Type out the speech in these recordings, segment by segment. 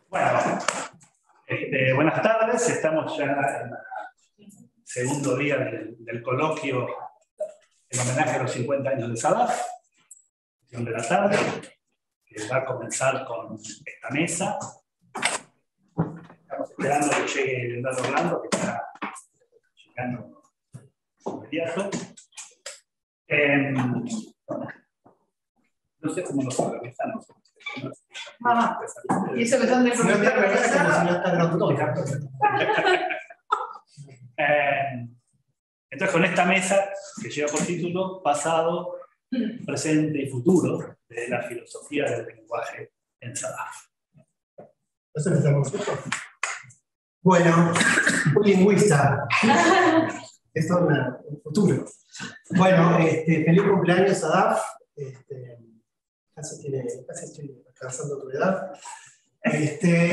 Bueno, buenas tardes. Estamos ya en el segundo día del coloquio en homenaje a los 50 años de SADAF, de la tarde, que va a comenzar con esta mesa. Estamos esperando que llegue Leonardo Orlando, que está llegando inmediato. No sé cómo nos organizamos. Y eso que son de Entonces, con esta mesa que lleva por título Pasado, Presente y Futuro de la Filosofía del Lenguaje en SADAF. ¿Eso necesitamos esto? Bueno, un lingüista. Esto es un futuro. Bueno, feliz cumpleaños, SADAF. Casi estoy alcanzando tu edad.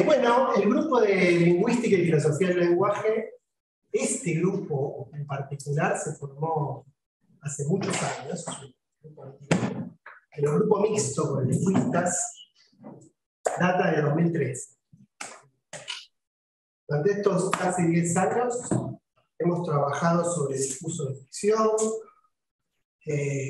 Bueno, el grupo de Lingüística y Filosofía del Lenguaje, este grupo en particular se formó hace muchos años. El grupo mixto con lingüistas data de 2013. Durante estos casi 10 años hemos trabajado sobre discurso de ficción,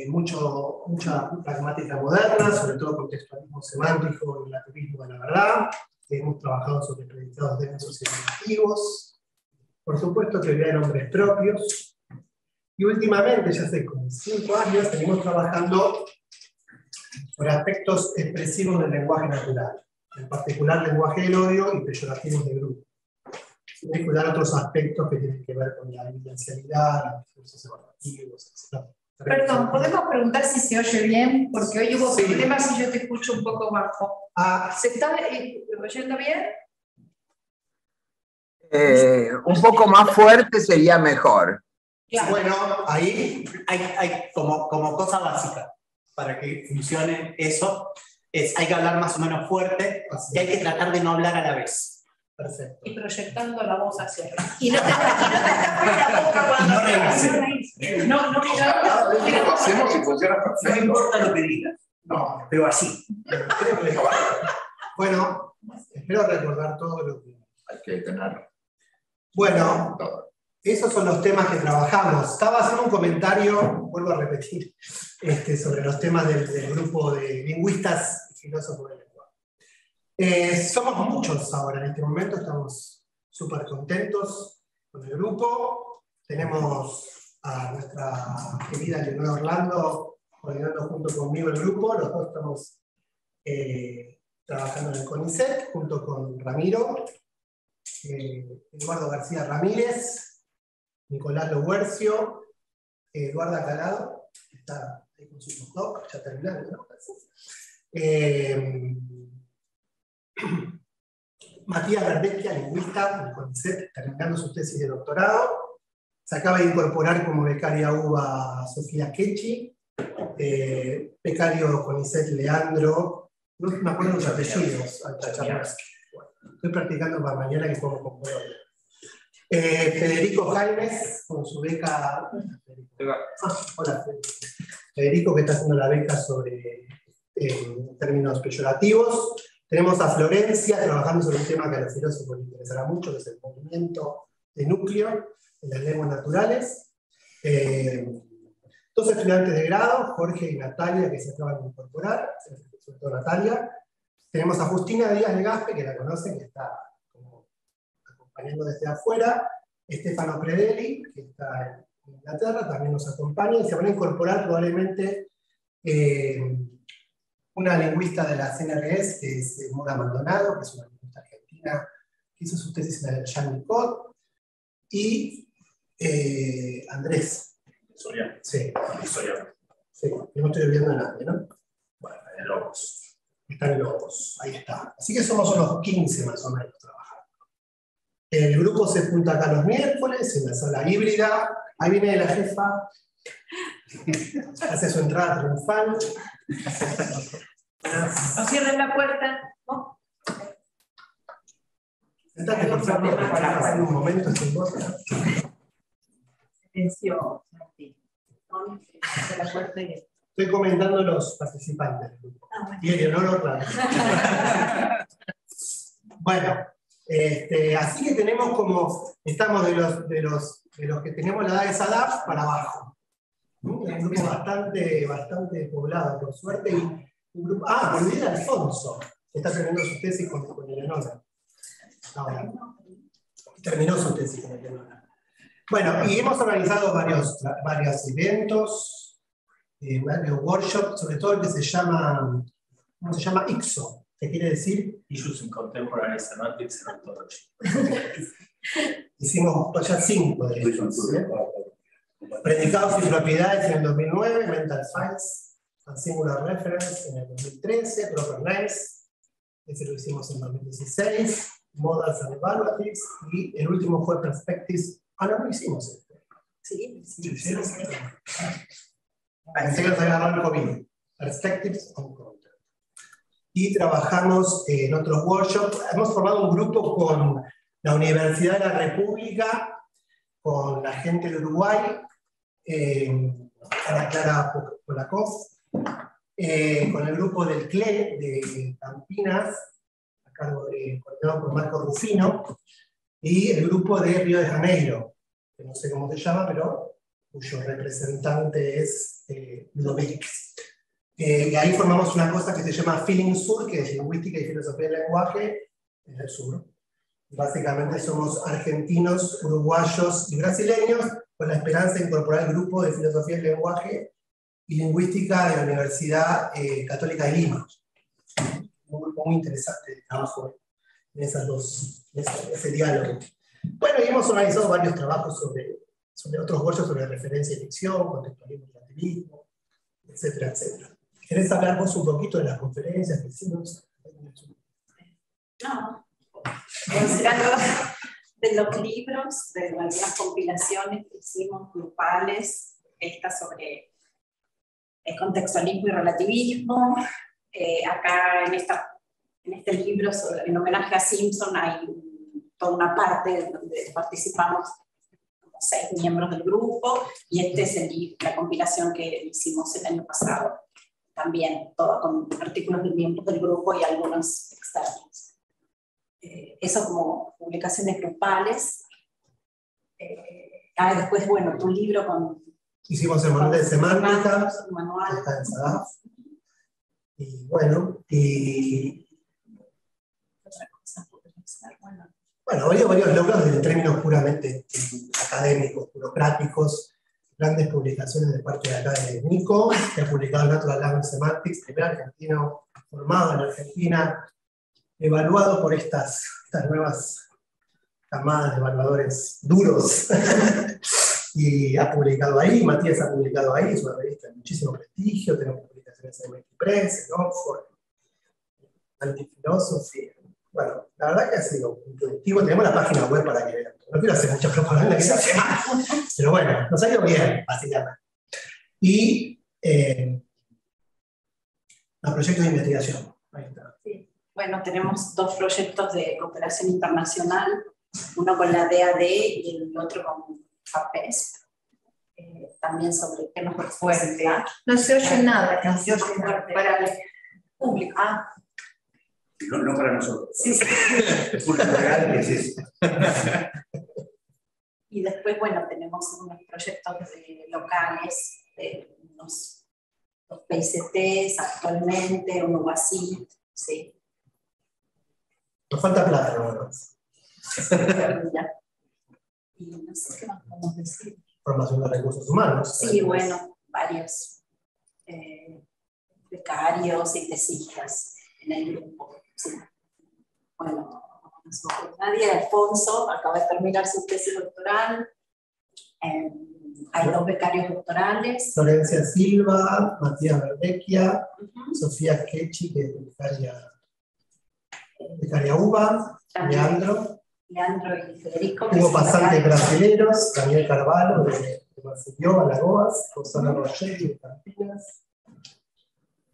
mucha pragmática moderna, sobre todo contextualismo semántico y relativismo de la verdad. Hemos trabajado sobre predicados densos y negativos, por supuesto teoría de nombres propios, y últimamente, ya hace como 5 años, venimos trabajando sobre aspectos expresivos del lenguaje natural, en particular lenguaje del odio y peyorativos de grupo, sin descuidar otros aspectos que tienen que ver con la evidencialidad, los discursos evaluativos, etc. Perdón, ¿podemos preguntar si se oye bien? Porque hoy hubo problemas y yo te escucho un poco bajo. ¿Se está oyendo bien? Un poco más fuerte sería mejor. Claro. Bueno, ahí hay como cosa básica para que funcione eso. Hay que hablar más o menos fuerte y hay que tratar de no hablar a la vez. Perfecto. Y proyectando la voz hacia arriba. Y no te tapes la boca cuando no lo hacemos y funciona perfecto. No importa lo que digas. No, pero así. Bueno, espero recordar todo lo que hay que tener. Bueno, esos son los temas que trabajamos. Estaba haciendo un comentario, vuelvo a repetir, sobre los temas del grupo de lingüistas y filósofos del lenguaje. Somos muchos ahora, en este momento estamos súper contentos con el grupo. Tenemos a nuestra querida Leonardo Orlando coordinando junto conmigo el grupo. Los dos estamos trabajando en el CONICET junto con Ramiro, Eduardo García Ramírez, Nicolás Loguercio, Eduardo Calado, que está ahí con su postdoc, ya terminando, ¿no? Matías Verdecchia, lingüista del CONICET, terminando su tesis de doctorado. Se acaba de incorporar como becaria UBA Sofía Quechi, becario CONICET Leandro, no me acuerdo los apellidos, estoy practicando para mañana que puedo componer. Federico Jaimes, con su beca. Hola, Federico, que está haciendo la beca sobre términos peyorativos. Tenemos a Florencia trabajando sobre un tema que a los filósofos les interesará mucho, que es el movimiento de núcleo en las lenguas naturales. 2 estudiantes de grado, Jorge y Natalia, que se acaban de incorporar, sobre todo Natalia. Tenemos a Justina Díaz Legaspe, que la conocen, que está como acompañando desde afuera. Stefano Predeli, que está en Inglaterra, también nos acompaña, y se van a incorporar probablemente una lingüista de la CNRS, que es Mora Maldonado, que es una lingüista argentina, que hizo sus tesis en el Jean Nicot, y Andrés. Soriano. Sí. Soriano. Sí, no estoy olvidando a nadie, ¿no? Bueno, en Lobos. Están en Lobos, ahí está. Así que somos unos 15 más o menos trabajando. El grupo se junta acá los miércoles, en la sala híbrida. Ahí viene la jefa. Hace su entrada triunfal. No cierren la puerta, ¿no? Sentate, por favor, para pasar un momento sin voz. Silencio, Martín. La puerta y... Estoy comentando los participantes del grupo. Ah, bueno. Y Eleonora Orlando. Bueno, así que tenemos estamos de los que tenemos la edad de SADAF para abajo. Un grupo bastante poblado, por suerte. Y un grupo, olvidé a Alfonso, que está terminando su tesis con Eleonora. Ahora, terminó su tesis con Eleonora. Bueno, y hemos organizado varios eventos, varios workshops, sobre todo el que se llama, ¿cómo se llama? ICSO, que quiere decir Issues in Contemporary Semantics and Ontology. Hicimos ya 5 de ellos. Predicados y propiedades en el 2009, Mental Files and Singular Reference en el 2013, Proper Names, ese lo hicimos en 2016, Models and Evaluatives, y el último fue Perspectives. No lo hicimos. Sí. Pensé que nos agarró el COVID. Perspectives on Content. Y trabajamos en otros workshops. Hemos formado un grupo con la Universidad de la República, con la gente de Uruguay, Clara Polakov, con el grupo del CLE de Campinas, a cargo coordinado por Marco Rufino, y el grupo de Río de Janeiro, que no sé cómo se llama, pero cuyo representante es Ludovic. Y ahí formamos una cosa que se llama Feeling Sur, que es Lingüística y Filosofía del Lenguaje en el sur. Básicamente somos argentinos, uruguayos y brasileños, con la esperanza de incorporar el grupo de Filosofía del Lenguaje y Lingüística de la Universidad Católica de Lima. Un grupo muy interesante de trabajo en ese diálogo. Bueno, y hemos organizado varios trabajos sobre otros workshops sobre referencia y ficción, contextualismo y relativismo, etcétera, etcétera. ¿Querés hablar vos un poquito de las conferencias que hicimos? No. Considerando de los libros, de algunas compilaciones que hicimos grupales, esta sobre el contextualismo y relativismo. Acá en este libro, en homenaje a Simpson, hay toda una parte donde participamos como 6 miembros del grupo, y este es la compilación que hicimos el año pasado. También, todo con artículos de miembros del grupo y algunos externos. Eso como publicaciones grupales. Después, bueno, tu libro con... Hicimos el manual de semántica, el manual. está en SADAF. Y bueno, Otra cosa podría ser, bueno. Bueno, ha habido varios logros en términos puramente académicos, burocráticos, grandes publicaciones de parte de acá de Nico, que ha publicado Natural Language Semantics, primer argentino formado en Argentina, evaluado por estas nuevas camadas de evaluadores duros. Y ha publicado ahí, Matías ha publicado ahí, es una revista de muchísimo prestigio, tenemos publicaciones en MIT Press, en Oxford, Anti-Philosophy. Bueno, la verdad que ha sido intuitivo. Tenemos la página web para que vean. No quiero hacer mucha propaganda, pero bueno, nos ha ido bien, básicamente. Y el proyecto de investigación. Ahí está. Sí. Bueno, tenemos 2 proyectos de cooperación internacional, uno con la DAD y el otro con FAPESP, también sobre temas de fuerte. No se oye nada, No se oye fuerte para el público. No para nosotros. Sí. El público real que es eso. Y después, bueno, tenemos unos proyectos locales, unos 2 PICTs actualmente, un UASIT, sí. Nos falta plata, ¿no? Y no sé qué más podemos decir. Formación de recursos humanos. Sí, bueno, varios becarios y tesistas en el grupo. Sí. Bueno, nadie, Alfonso, acaba de terminar su tesis doctoral. Hay 2 becarios doctorales. Florencia Silva, Matías Verdecchia, Sofía Kechi, que es becaria UBA, Leandro y Federico. Hubo pasantes brasileños, Daniel Carvalho de Maceió, Alagoas, Rosana Rogelli de Campinas.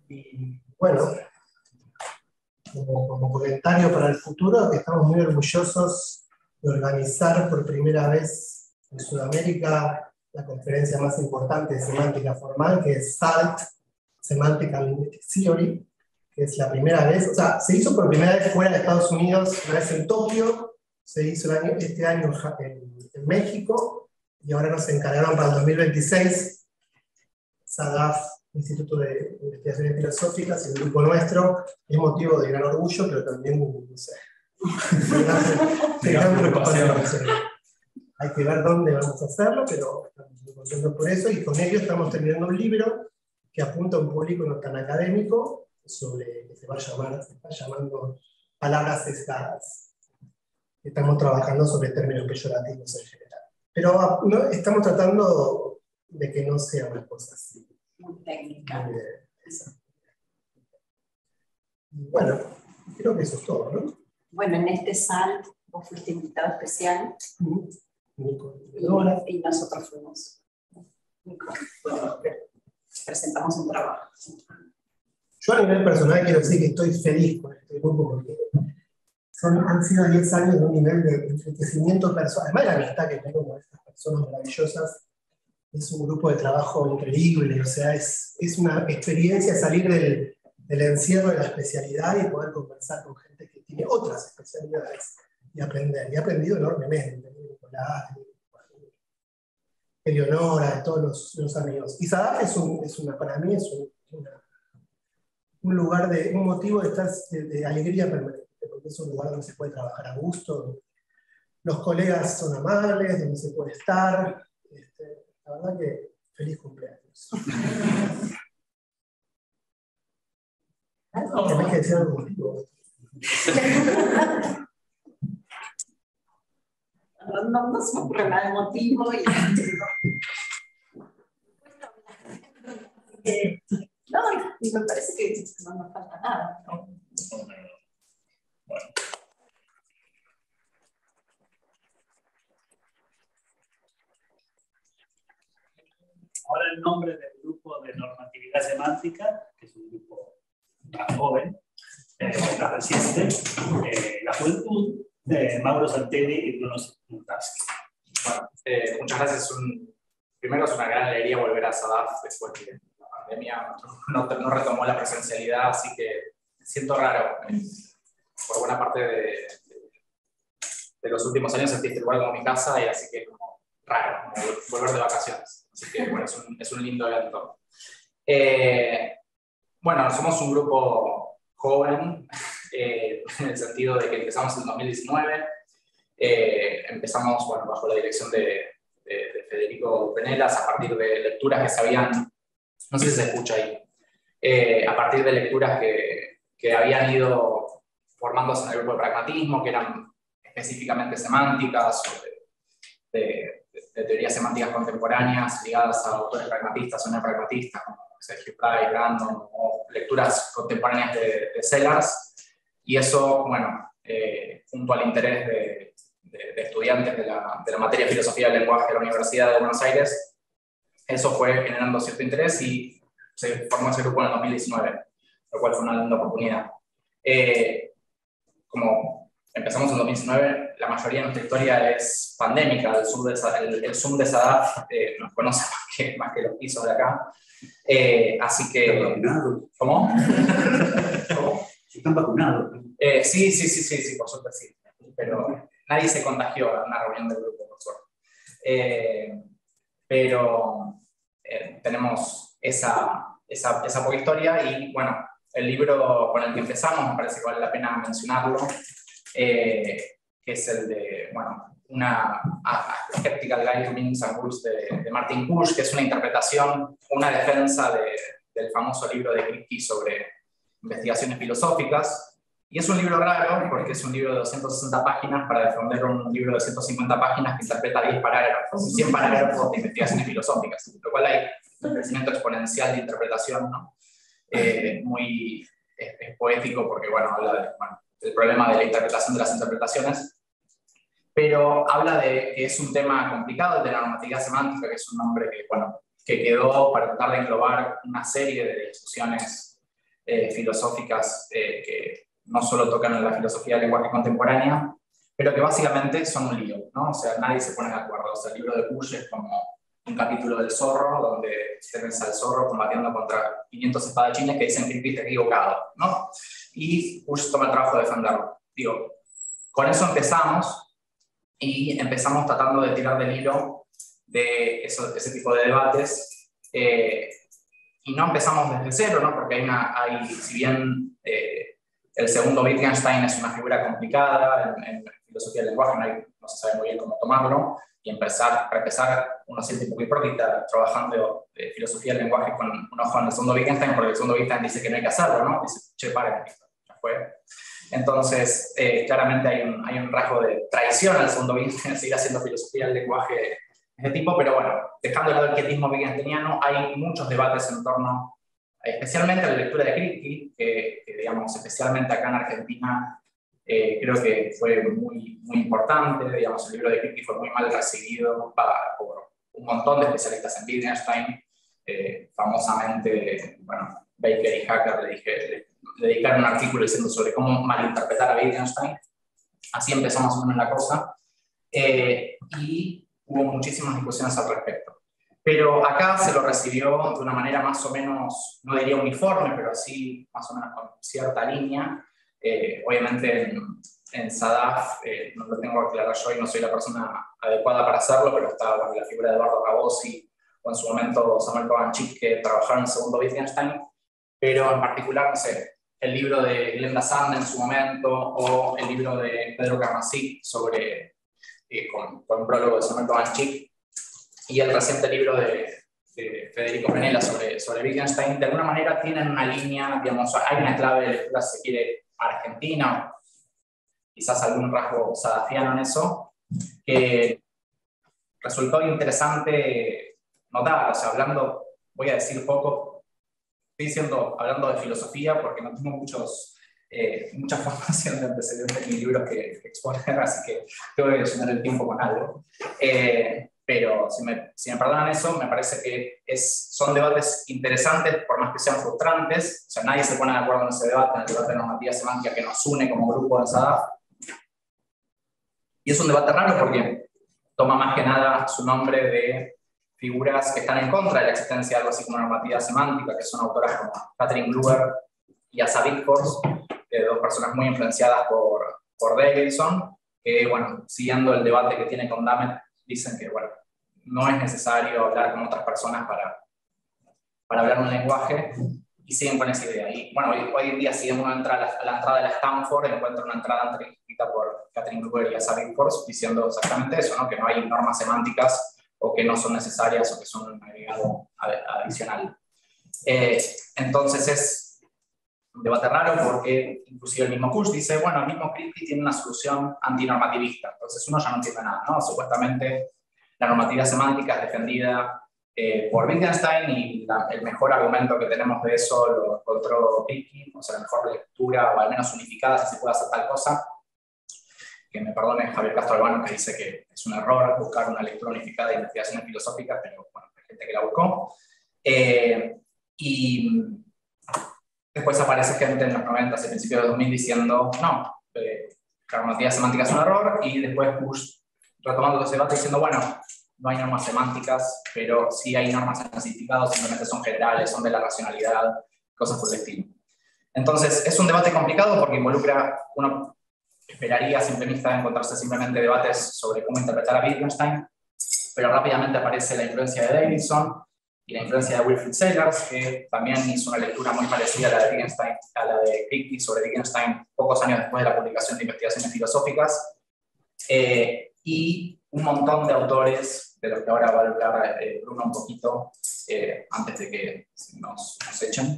Y bueno, como comentario para el futuro, que estamos muy orgullosos de organizar por primera vez en Sudamérica la conferencia más importante de semántica formal, que es SALT, Semantic and Linguistic Theory, que es la primera vez, o sea, se hizo por primera vez fuera de Estados Unidos, una vez en Tokio, se hizo este año en México, y ahora nos encargaron para el 2026, SADAF, Instituto de Investigaciones Filosóficas, y el grupo nuestro, es motivo de gran orgullo, pero también, no sé, de gran preocupación. Hay que ver dónde vamos a hacerlo, pero estamos muy contentos por eso, y con ello estamos terminando un libro que apunta a un público no tan académico, sobre que se está llamando Palabras Sesgadas. Estamos trabajando sobre términos peyorativos en general. Pero no, estamos tratando de que no sea una cosa así. Muy técnica. Bueno, creo que eso es todo, ¿no? Bueno, en este SALT vos fuiste invitado especial y nosotros fuimos. Bueno, presentamos un trabajo. Yo a nivel personal quiero decir que estoy feliz con este grupo porque han sido 10 años de un nivel de enriquecimiento personal. Además de la amistad que tengo con estas personas maravillosas, es un grupo de trabajo increíble, o sea, es una experiencia salir del encierro de la especialidad y poder conversar con gente que tiene otras especialidades y aprender. Y he aprendido enormemente, Nicolás, Eleonora, de todos los amigos. Y SADAF para mí es un lugar un motivo de estar de alegría permanente, porque es un lugar donde se puede trabajar a gusto, donde los colegas son amables, donde se puede estar. La verdad que feliz cumpleaños. Tenés que decir algo contigo. No se me ocurre nada emotivo. No, me parece que no nos falta nada. Bueno. Ahora el nombre del grupo de normatividad semántica, que es un grupo más joven, más reciente, la juventud, de Mauro Saltelli y Bruno Muntaski. Bueno, muchas gracias. Primero es una gran alegría volver a SADAF después de la pandemia. No retomó la presencialidad, así que me siento raro. Por buena parte de los últimos años sentí este lugar como mi casa, y así que es como raro, como volver de vacaciones. Así que bueno, es un lindo evento. Bueno, somos un grupo joven, en el sentido de que empezamos en 2019. Empezamos bajo la dirección de Federico Penelas, a partir de lecturas que se habían, no sé si se escucha ahí, a partir de lecturas que habían ido formándose en el grupo de pragmatismo, que eran específicamente semánticas, de teorías semánticas contemporáneas ligadas a autores pragmatistas o neopragmatistas, como Sergio Price, Brandon, o lecturas contemporáneas de Sellars. Y eso, junto al interés de estudiantes de la materia de filosofía del lenguaje de la Universidad de Buenos Aires, eso fue generando cierto interés y se formó ese grupo en el 2019, lo cual fue una linda oportunidad. Como empezamos en 2019, la mayoría de nuestra historia es pandémica. El Zoom de SADAF nos conoce más que los pisos de acá. Así que... ¿Están vacunados? ¿Cómo? ¿Están vacunados? Sí, por suerte sí. Pero nadie se contagió en una reunión del grupo, por suerte. Pero tenemos esa poca historia y, bueno, el libro con el que empezamos, me parece que vale la pena mencionarlo, que es el de, una Skeptical Guide to Meanings and Rules de Martin Kusch, que es una interpretación, una defensa del famoso libro de Kripke sobre investigaciones filosóficas. Y es un libro raro porque es un libro de 260 páginas para defender un libro de 150 páginas que interpreta 10 parágrafos, 100 parágrafos de investigaciones filosóficas, lo cual hay un crecimiento exponencial de interpretación, ¿no? Muy poético porque, habla del problema de la interpretación de las interpretaciones, pero habla de que es un tema complicado, el de la normatividad semántica, que es un nombre que quedó para tratar de englobar una serie de discusiones filosóficas que no solo tocan en la filosofía del lenguaje contemporánea, pero que básicamente son un lío, ¿no? O sea, nadie se pone de acuerdo. O sea, el libro de Kusch es como un capítulo del Zorro, donde tenés al zorro combatiendo contra 500 espadachines que dicen que Kirby está equivocado, ¿no? Y Bush toma el trabajo de defenderlo. Digo, con eso empezamos, y empezamos tratando de tirar del hilo de ese tipo de debates, y no empezamos desde cero, ¿no? Porque si bien el segundo Wittgenstein es una figura complicada en filosofía del lenguaje, no se sabe muy bien cómo tomarlo, y para empezar, uno siente un poco hipócrita trabajando de filosofía del lenguaje con un ojo en el segundo Wittgenstein, porque el segundo Wittgenstein dice que no hay que hacerlo, ¿no? Dice, che, paren, ya fue. Entonces, claramente hay un rasgo de traición al segundo Wittgenstein, seguir haciendo filosofía del lenguaje de este tipo, pero bueno, dejando de lado el quietismo wittgensteiniano, hay muchos debates en torno, especialmente a la lectura de Kripke, que digamos, especialmente acá en Argentina, creo que fue muy importante. Digamos, el libro de Kripke fue muy mal recibido por un montón de especialistas en Wittgenstein. Famosamente, bueno, Baker y Hacker le dedicaron un artículo diciendo sobre cómo malinterpretar a Wittgenstein. Así empezó más o menos la cosa. Y hubo muchísimas discusiones al respecto. Pero acá se lo recibió de una manera más o menos, no diría uniforme, pero así más o menos con cierta línea. Obviamente en SADAF, no lo tengo que aclarar yo y no soy la persona adecuada para hacerlo, pero está la figura de Eduardo Cabossi o en su momento Samuel Kovanchik, que trabajaron en el segundo Wittgenstein, pero en particular, no sé, el libro de Glenda Sand en su momento, o el libro de Pedro Carmasí sobre, con prólogo de Samuel Kovanchik, y el reciente libro de Federico Penella sobre Wittgenstein, de alguna manera tienen una línea, digamos, hay una clave de lectura, si se quiere, argentina, quizás algún rasgo sadafiano en eso, que resultó interesante notar. O sea, voy a decir poco, hablando de filosofía, porque no tengo mucha formación de antecedentes ni libros que exponer, así que tengo que llenar el tiempo con algo. Pero si me perdonan eso, me parece que son debates interesantes, por más que sean frustrantes. O sea, nadie se pone de acuerdo en ese debate, en el debate de normativa semántica que nos une como grupo de SADAF. Y es un debate raro porque toma más que nada su nombre de figuras que están en contra de la existencia de algo así como normativa semántica, que son autoras como Katrin Gruber y Asa Wittfors, dos personas muy influenciadas por Davidson, que, bueno, siguiendo el debate que tiene con Dammett, dicen que, bueno, no es necesario hablar con otras personas para hablar un lenguaje, y siguen con esa idea. Y bueno, hoy en día, si uno entra a la entrada de la Stanford, encuentra una entrada escrita por Katrin Gruber y Asa Wittfors diciendo exactamente eso, ¿no? Que no hay normas semánticas, o que no son necesarias, o que son un agregado adicional. Entonces es un debate raro porque inclusive el mismo Kusch dice, bueno, el mismo Kripke tiene una solución antinormativista, entonces uno ya no entiende nada, ¿no? Supuestamente la normativa semántica es defendida por Wittgenstein, y el mejor argumento que tenemos de eso lo encontró Kripke, o sea, la mejor lectura, o al menos unificada, si se puede hacer tal cosa. Que me perdone Javier Castro Albano, que dice que es un error buscar una lectura unificada de investigaciones filosóficas, pero bueno, hay gente que la buscó. Y después aparece gente en los 90 y principios de 2000 diciendo, no, la normativa semántica es un error, y después Bush retomando ese debate diciendo, bueno, no hay normas semánticas, pero sí hay normas en el significado, simplemente son generales, son de la racionalidad, cosas por el estilo. Entonces, es un debate complicado porque involucra, uno esperaría a simple vista encontrarse simplemente debates sobre cómo interpretar a Wittgenstein, pero rápidamente aparece la influencia de Davidson y la influencia de Wilfrid Sellars, que también hizo una lectura muy parecida a la de Wittgenstein, a la de Kripke sobre Wittgenstein pocos años después de la publicación de Investigaciones Filosóficas, y un montón de autores, de los que ahora va a hablar Bruno un poquito, antes de que nos echen.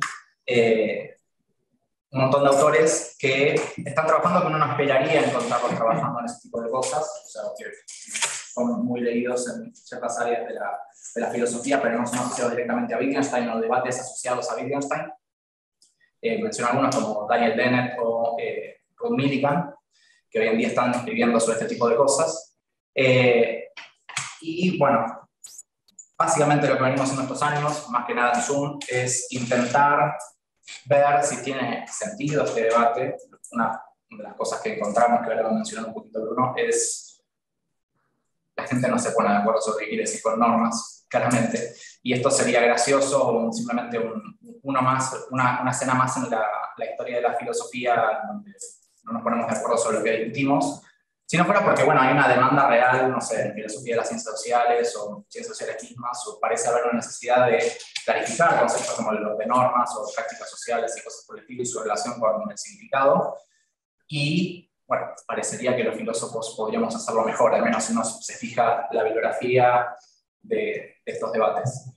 Un montón de autores que están trabajando que uno no esperaría encontrarlos trabajando en ese tipo de cosas, o sea, que son muy leídos en ciertas áreas de la filosofía, pero no son asociados directamente a Wittgenstein o debates asociados a Wittgenstein. Menciono algunos como Daniel Dennett o Ruth Millikan, que hoy en día están escribiendo sobre este tipo de cosas. Y bueno, básicamente lo que venimos en estos años, más que nada en Zoom, es intentar ver si tiene sentido este debate. Una de las cosas que encontramos, que ahora lo mencionó un poquito Bruno, es la gente no se pone de acuerdo sobre qué quiere decir con normas. claramente. Y esto sería gracioso o simplemente una escena más en la historia de la filosofía, donde no nos ponemos de acuerdo sobre lo que discutimos. Si no fuera porque, bueno, hay una demanda real, no sé, en filosofía de las ciencias sociales o ciencias sociales mismas, o parece haber una necesidad de clarificar conceptos como los de normas o prácticas sociales y cosas por el estilo y su relación con el significado. Y, bueno, parecería que los filósofos podríamos hacerlo mejor, al menos si uno se fija la bibliografía de estos debates.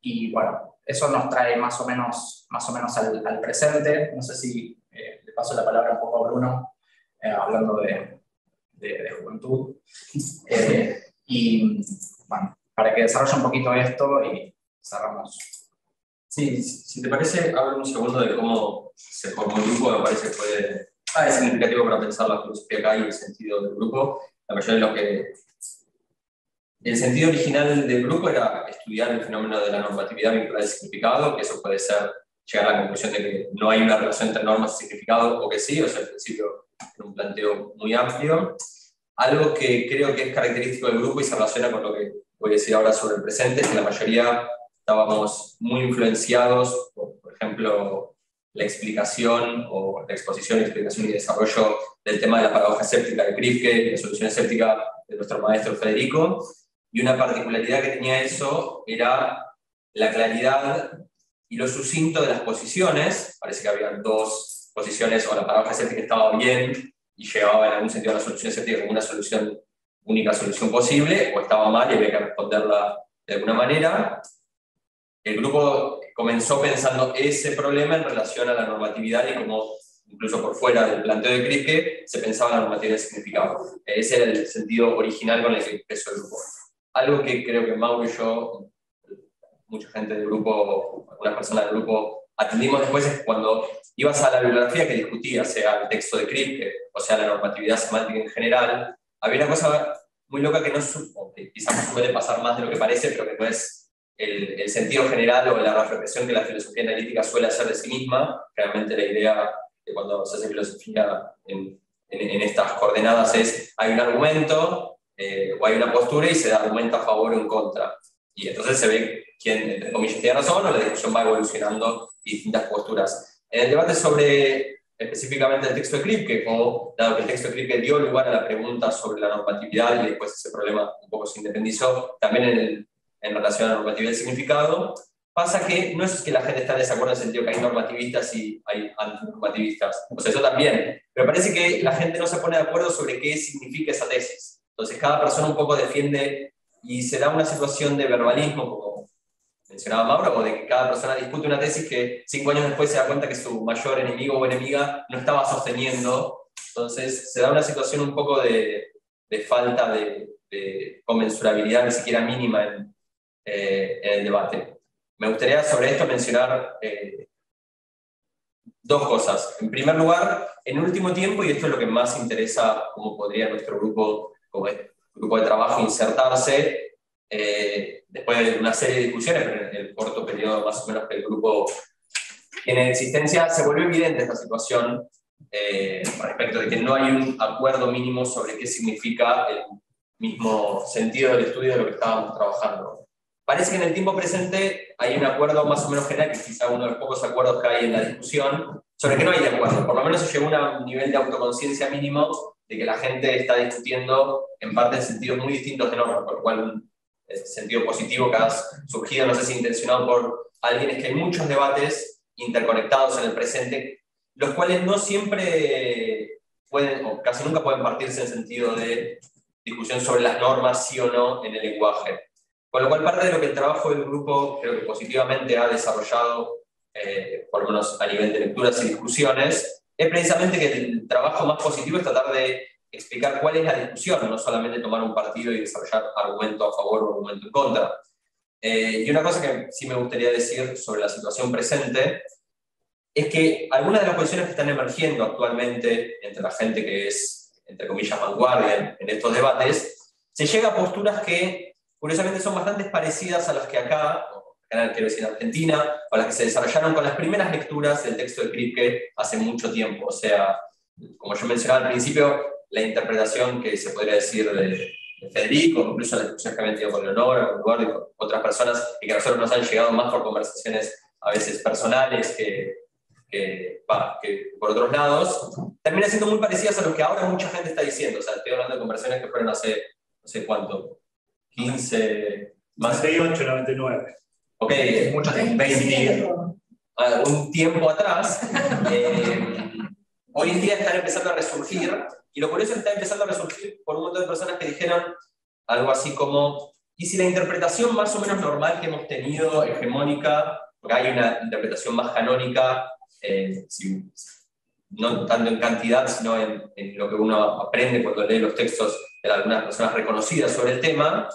Y, bueno, eso nos trae más o menos al presente. No sé si le paso la palabra un poco a Bruno, hablando de juventud. Y bueno, para que desarrolle un poquito esto y cerramos. Sí, si te parece, hablo un segundo de cómo se formó el grupo. Me parece que es significativo para pensar la filosofía acá y el sentido del grupo. La mayoría de los que... El sentido original del grupo era estudiar el fenómeno de la normatividad vinculada al significado, que eso puede ser llegar a la conclusión de que no hay una relación entre normas y significado, o que sí, o sea, al principio era un planteo muy amplio. Algo que creo que es característico del grupo y se relaciona con lo que voy a decir ahora sobre el presente, es que la mayoría estábamos muy influenciados por ejemplo, la explicación o la exposición, explicación y desarrollo del tema de la paradoja escéptica de Kripke, la solución escéptica de nuestro maestro Federico, y una particularidad que tenía eso era la claridad y lo sucinto de las posiciones. Parece que había dos posiciones, o la paradoja escéptica estaba bien y llevaba en algún sentido a la solución escéptica como una solución, única solución posible, o estaba mal y había que responderla de alguna manera. El grupo comenzó pensando ese problema en relación a la normatividad y cómo, incluso por fuera del planteo de Kripke, se pensaba la normatividad de significado. Ese era el sentido original con el que empezó el grupo. Algo que creo que Mauro y yo, mucha gente del grupo, algunas personas del grupo, atendimos después, es cuando ibas a la bibliografía que discutía, sea el texto de Kripke, o sea la normatividad semántica en general, había una cosa muy loca que no supo, que quizás suele pasar más de lo que parece, pero que no es el sentido general o la reflexión que la filosofía analítica suele hacer de sí misma. Realmente la idea de cuando se hace filosofía en estas coordenadas es, hay un argumento o hay una postura y se argumenta a favor o en contra. Y entonces se ve quién, entre comillas, tiene razón, o la discusión va evolucionando y distintas posturas. En el debate sobre específicamente el texto de Kripke, o dado que el texto de Kripke dio lugar a la pregunta sobre la normatividad y después ese problema un poco se independizó, también en relación a la normatividad del significado, pasa que no es que la gente está en desacuerdo en el sentido que hay normativistas y hay antinormativistas, o sea, eso también, pero parece que la gente no se pone de acuerdo sobre qué significa esa tesis. Entonces cada persona un poco defiende y se da una situación de verbalismo, como mencionaba Mauro, o de que cada persona discute una tesis que 5 años después se da cuenta que su mayor enemigo o enemiga no estaba sosteniendo. Entonces se da una situación un poco de falta de conmensurabilidad, ni siquiera mínima en el debate. Me gustaría sobre esto mencionar dos cosas. En primer lugar, en último tiempo, y esto es lo que más interesa cómo podría nuestro grupo, como grupo de trabajo, insertarse, después de una serie de discusiones, pero en el corto periodo más o menos que el grupo tiene existencia, se volvió evidente esta situación respecto de que no hay un acuerdo mínimo sobre qué significa el mismo sentido del estudio de lo que estábamos trabajando. Parece que en el tiempo presente hay un acuerdo más o menos general, que es quizá uno de los pocos acuerdos que hay en la discusión, sobre que no hay acuerdo. Por lo menos se llegó a un nivel de autoconciencia mínimo de que la gente está discutiendo en parte en sentidos muy distintos de norma, por lo cual un sentido positivo que ha surgido, no sé si intencionado por alguien, es que hay muchos debates interconectados en el presente, los cuales no siempre pueden, o casi nunca pueden partirse en sentido de discusión sobre las normas, sí o no, en el lenguaje. Con lo cual, parte de lo que el trabajo del grupo creo que positivamente ha desarrollado, por lo menos a nivel de lecturas y discusiones, es precisamente que el trabajo más positivo es tratar de explicar cuál es la discusión, no solamente tomar un partido y desarrollar argumento a favor o argumento en contra. Y una cosa que sí me gustaría decir sobre la situación presente es que algunas de las posiciones que están emergiendo actualmente entre la gente que es, entre comillas, vanguardia en estos debates, se llega a posturas que curiosamente son bastante parecidas a las que acá, quiero decir en Argentina, o las que se desarrollaron con las primeras lecturas del texto de Kripke hace mucho tiempo. O sea, como yo mencionaba al principio, la interpretación que se podría decir Federico, incluso las discusiones que habían tenido con Leonora, con Eduardo y con otras personas, y que a nosotros nos han llegado más por conversaciones a veces personales que por otros lados, terminan siendo muy parecidas a lo que ahora mucha gente está diciendo. O sea, estoy hablando de conversaciones que fueron hace, no sé cuánto, 15, más 98, 99. Ok, mucho tiempo, 20, un tiempo atrás. Hoy en día están empezando a resurgir, y lo curioso es que están empezando a resurgir por un montón de personas que dijeron algo así como, y si la interpretación más o menos normal que hemos tenido, hegemónica, porque hay una interpretación más canónica, no tanto en cantidad, sino en lo que uno aprende cuando lee los textos de algunas personas reconocidas sobre el tema,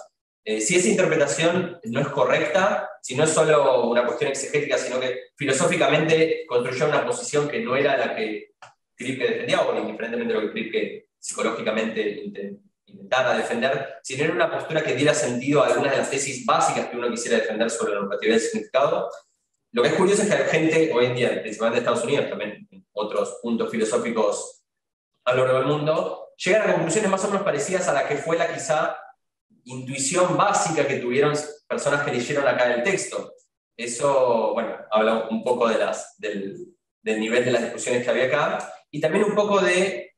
si esa interpretación no es correcta, si no es solo una cuestión exegética, sino que filosóficamente construyó una posición que no era la que Kripke defendía, o indiferentemente de lo que Kripke psicológicamente intentara defender, sino era una postura que diera sentido a algunas de las tesis básicas que uno quisiera defender sobre la normatividad del significado. Lo que es curioso es que hay gente hoy en día, principalmente en Estados Unidos, también en otros puntos filosóficos a lo largo del mundo, llegan a conclusiones más o menos parecidas a la que fue la quizá intuición básica que tuvieron personas que leyeron acá el texto. Eso, bueno, habla un poco de del nivel de las discusiones que había acá, y también un poco de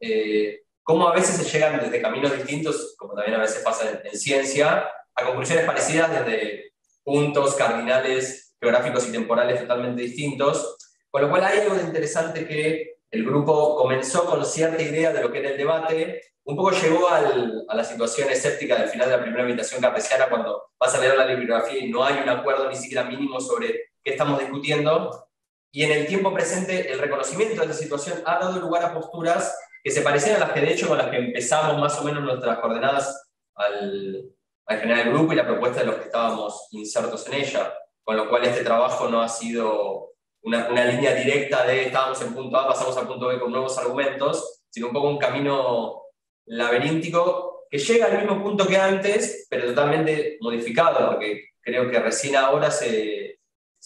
cómo a veces se llegan desde caminos distintos, como también a veces pasa en ciencia, a conclusiones parecidas desde puntos cardinales geográficos y temporales totalmente distintos, con lo cual hay algo de interesante que el grupo comenzó con cierta idea de lo que era el debate, un poco llegó a la situación escéptica del final de la primera meditación cartesiana, cuando vas a leer la bibliografía y no hay un acuerdo ni siquiera mínimo sobre qué estamos discutiendo, y en el tiempo presente el reconocimiento de esta situación ha dado lugar a posturas que se parecían a las que de hecho con las que empezamos más o menos nuestras coordenadas al generar el grupo y la propuesta de los que estábamos insertos en ella, con lo cual este trabajo no ha sido una línea directa de estábamos en punto A, pasamos al punto B con nuevos argumentos, sino un poco un camino laberíntico que llega al mismo punto que antes, pero totalmente modificado, porque creo que recién ahora se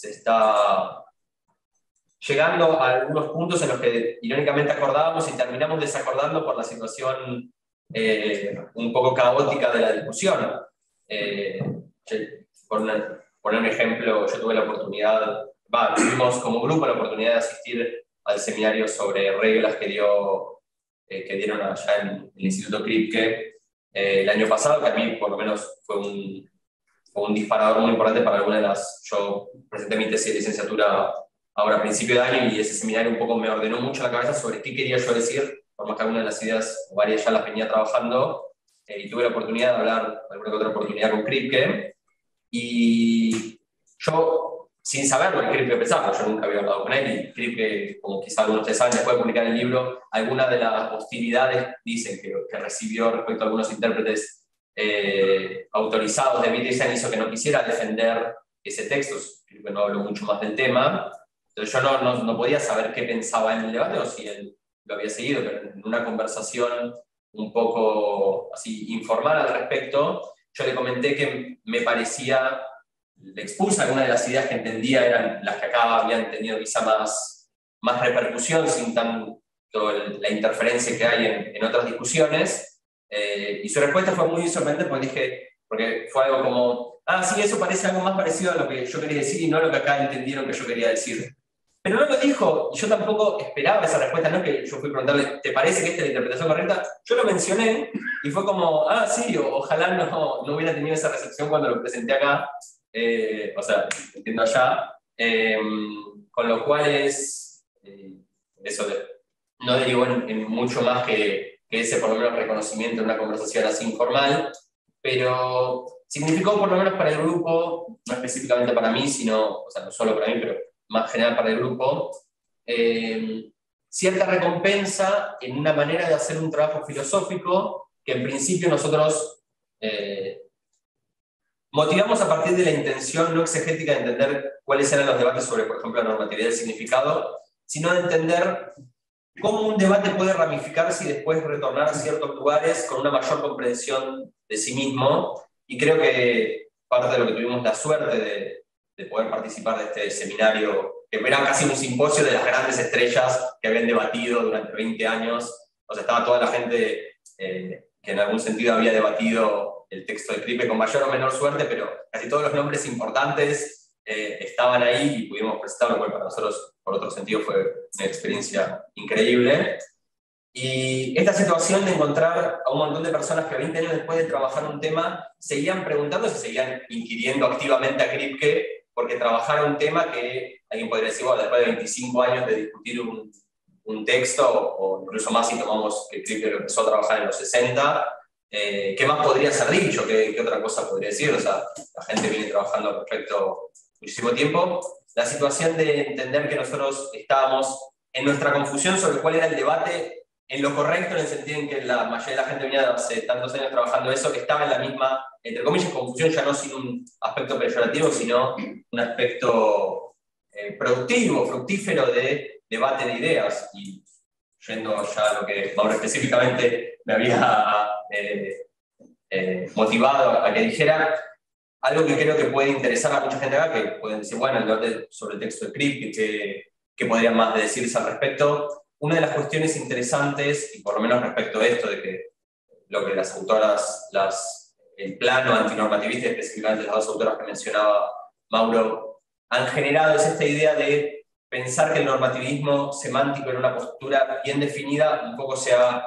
está llegando a algunos puntos en los que irónicamente acordábamos y terminamos desacordando por la situación un poco caótica de la discusión. Por poner un ejemplo, yo tuve la oportunidad, tuvimos como grupo la oportunidad de asistir al seminario sobre reglas que dieron allá en el Instituto Kripke el año pasado, que a mí por lo menos fue un disparador muy importante para algunas de las... Yo presenté mi tesis de licenciatura ahora a principio de año, y ese seminario un poco me ordenó mucho la cabeza sobre qué quería yo decir, por más que alguna de las ideas, o varias ya las venía trabajando, y tuve la oportunidad de hablar, alguna que otra oportunidad con Kripke, y yo, sin saber lo que Kripke pensaba, yo nunca había hablado con él, y Kripke, como quizá algunos de ustedes saben, después de publicar el libro, algunas de las hostilidades dicen que recibió respecto a algunos intérpretes autorizados de Wittgenstein hizo que no quisiera defender ese texto, Kripke no habló mucho más del tema. Entonces yo no podía saber qué pensaba en el debate o si él lo había seguido, pero en una conversación un poco así informal al respecto, yo le comenté que me parecía, le expuse algunas de las ideas que entendía eran las que acá habían tenido quizá más repercusión sin tanto la interferencia que hay en otras discusiones, y su respuesta fue muy sorprendente porque fue algo como, sí, eso parece algo más parecido a lo que yo quería decir y no a lo que acá entendieron que yo quería decir. Pero no lo dijo, y yo tampoco esperaba esa respuesta, no es que yo fui a preguntarle, ¿te parece que esta es la interpretación correcta? Yo lo mencioné, y fue como, sí, ojalá no hubiera tenido esa recepción cuando lo presenté acá, o sea, entiendo allá, con lo cual eso no derivó en mucho más que ese, por lo menos, reconocimiento en una conversación así informal, pero significó, por lo menos para el grupo, no específicamente para mí, sino, o sea, no solo para mí, pero más general para el grupo, cierta recompensa en una manera de hacer un trabajo filosófico que en principio nosotros motivamos a partir de la intención no exegética de entender cuáles eran los debates sobre, por ejemplo, la normatividad del significado, sino de entender cómo un debate puede ramificarse y después retornar a ciertos lugares con una mayor comprensión de sí mismo, y creo que parte de lo que tuvimos la suerte de poder participar de este seminario, que era casi un simposio de las grandes estrellas que habían debatido durante 20 años, o sea, estaba toda la gente que en algún sentido había debatido el texto de Kripe con mayor o menor suerte, pero casi todos los nombres importantes estaban ahí y pudimos presentarlo, lo cual para nosotros, por otro sentido, fue una experiencia increíble. Y esta situación de encontrar a un montón de personas que 20 años después de trabajar un tema seguían preguntándose, seguían inquiriendo activamente a Kripke porque trabajara un tema que alguien podría decir, bueno, después de 25 años de discutir un texto, o incluso más si tomamos que Kripke lo empezó a trabajar en los 60, ¿qué más podría ser dicho? ¿Qué otra cosa podría decir? O sea, la gente viene trabajando al respecto muchísimo tiempo. La situación de entender que nosotros estábamos en nuestra confusión sobre cuál era el debate en lo correcto, en el sentido en que la mayoría de la gente venía de hace tantos años trabajando eso, que estaba en la misma, entre comillas, confusión, ya no sin un aspecto peyorativo, sino un aspecto productivo, fructífero de debate de ideas. Y yendo ya a lo que Mauro específicamente me había motivado a que dijera, algo que creo que puede interesar a mucha gente acá, que pueden decir, bueno, el debate sobre el texto de Kripke, ¿qué podrían más decirse al respecto? Una de las cuestiones interesantes, y por lo menos respecto a esto, de que lo que las autoras, el plano antinormativista, específicamente las dos autoras que mencionaba Mauro, han generado, es esta idea de pensar que el normativismo semántico en una postura bien definida un poco se ha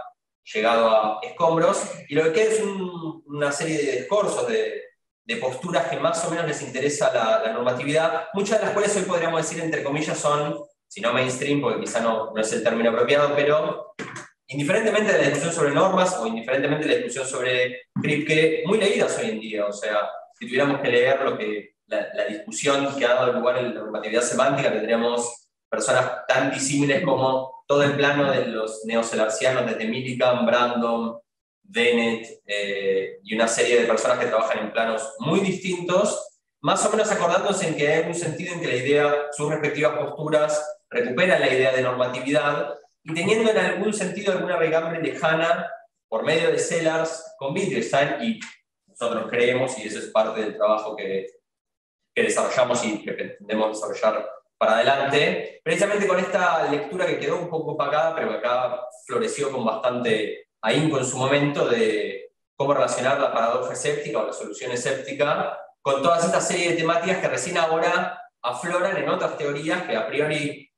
llegado a escombros, y lo que queda es una serie de discursos, de posturas que más o menos les interesa la normatividad, muchas de las cuales hoy podríamos decir, entre comillas, son, si no mainstream, porque quizá no es el término apropiado, pero indiferentemente de la discusión sobre normas o indiferentemente de la discusión sobre Kripke, muy leídas hoy en día. O sea, si tuviéramos que leer la discusión que ha dado lugar en la normatividad semántica, tendríamos personas tan disímiles como todo el plano de los neocelarcianos, desde Millikan, Brandon, Dennett y una serie de personas que trabajan en planos muy distintos, más o menos acordándose en que hay algún sentido en que la idea, sus respectivas posturas recuperan la idea de normatividad y teniendo en algún sentido alguna raigambre lejana por medio de Sellars con Wittgenstein, y nosotros creemos, y eso es parte del trabajo que desarrollamos y que pretendemos desarrollar para adelante, precisamente con esta lectura que quedó un poco opacada, pero que acá floreció con bastante ahínco en su momento, de cómo relacionar la paradoja escéptica o la solución escéptica con toda esta serie de temáticas que recién ahora afloran en otras teorías que a priori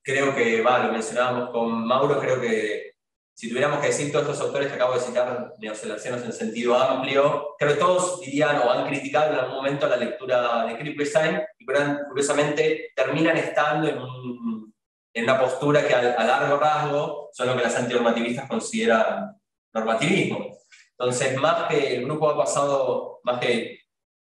creo que, lo mencionábamos con Mauro, creo que si tuviéramos que decir todos estos autores que acabo de citar, neocelarcianos en sentido amplio, creo que todos dirían o han criticado en algún momento la lectura de Kripke, y curiosamente terminan estando en una postura que a largo rasgo son lo que las antinormativistas consideran normativismo. Entonces, más que el grupo ha pasado, más que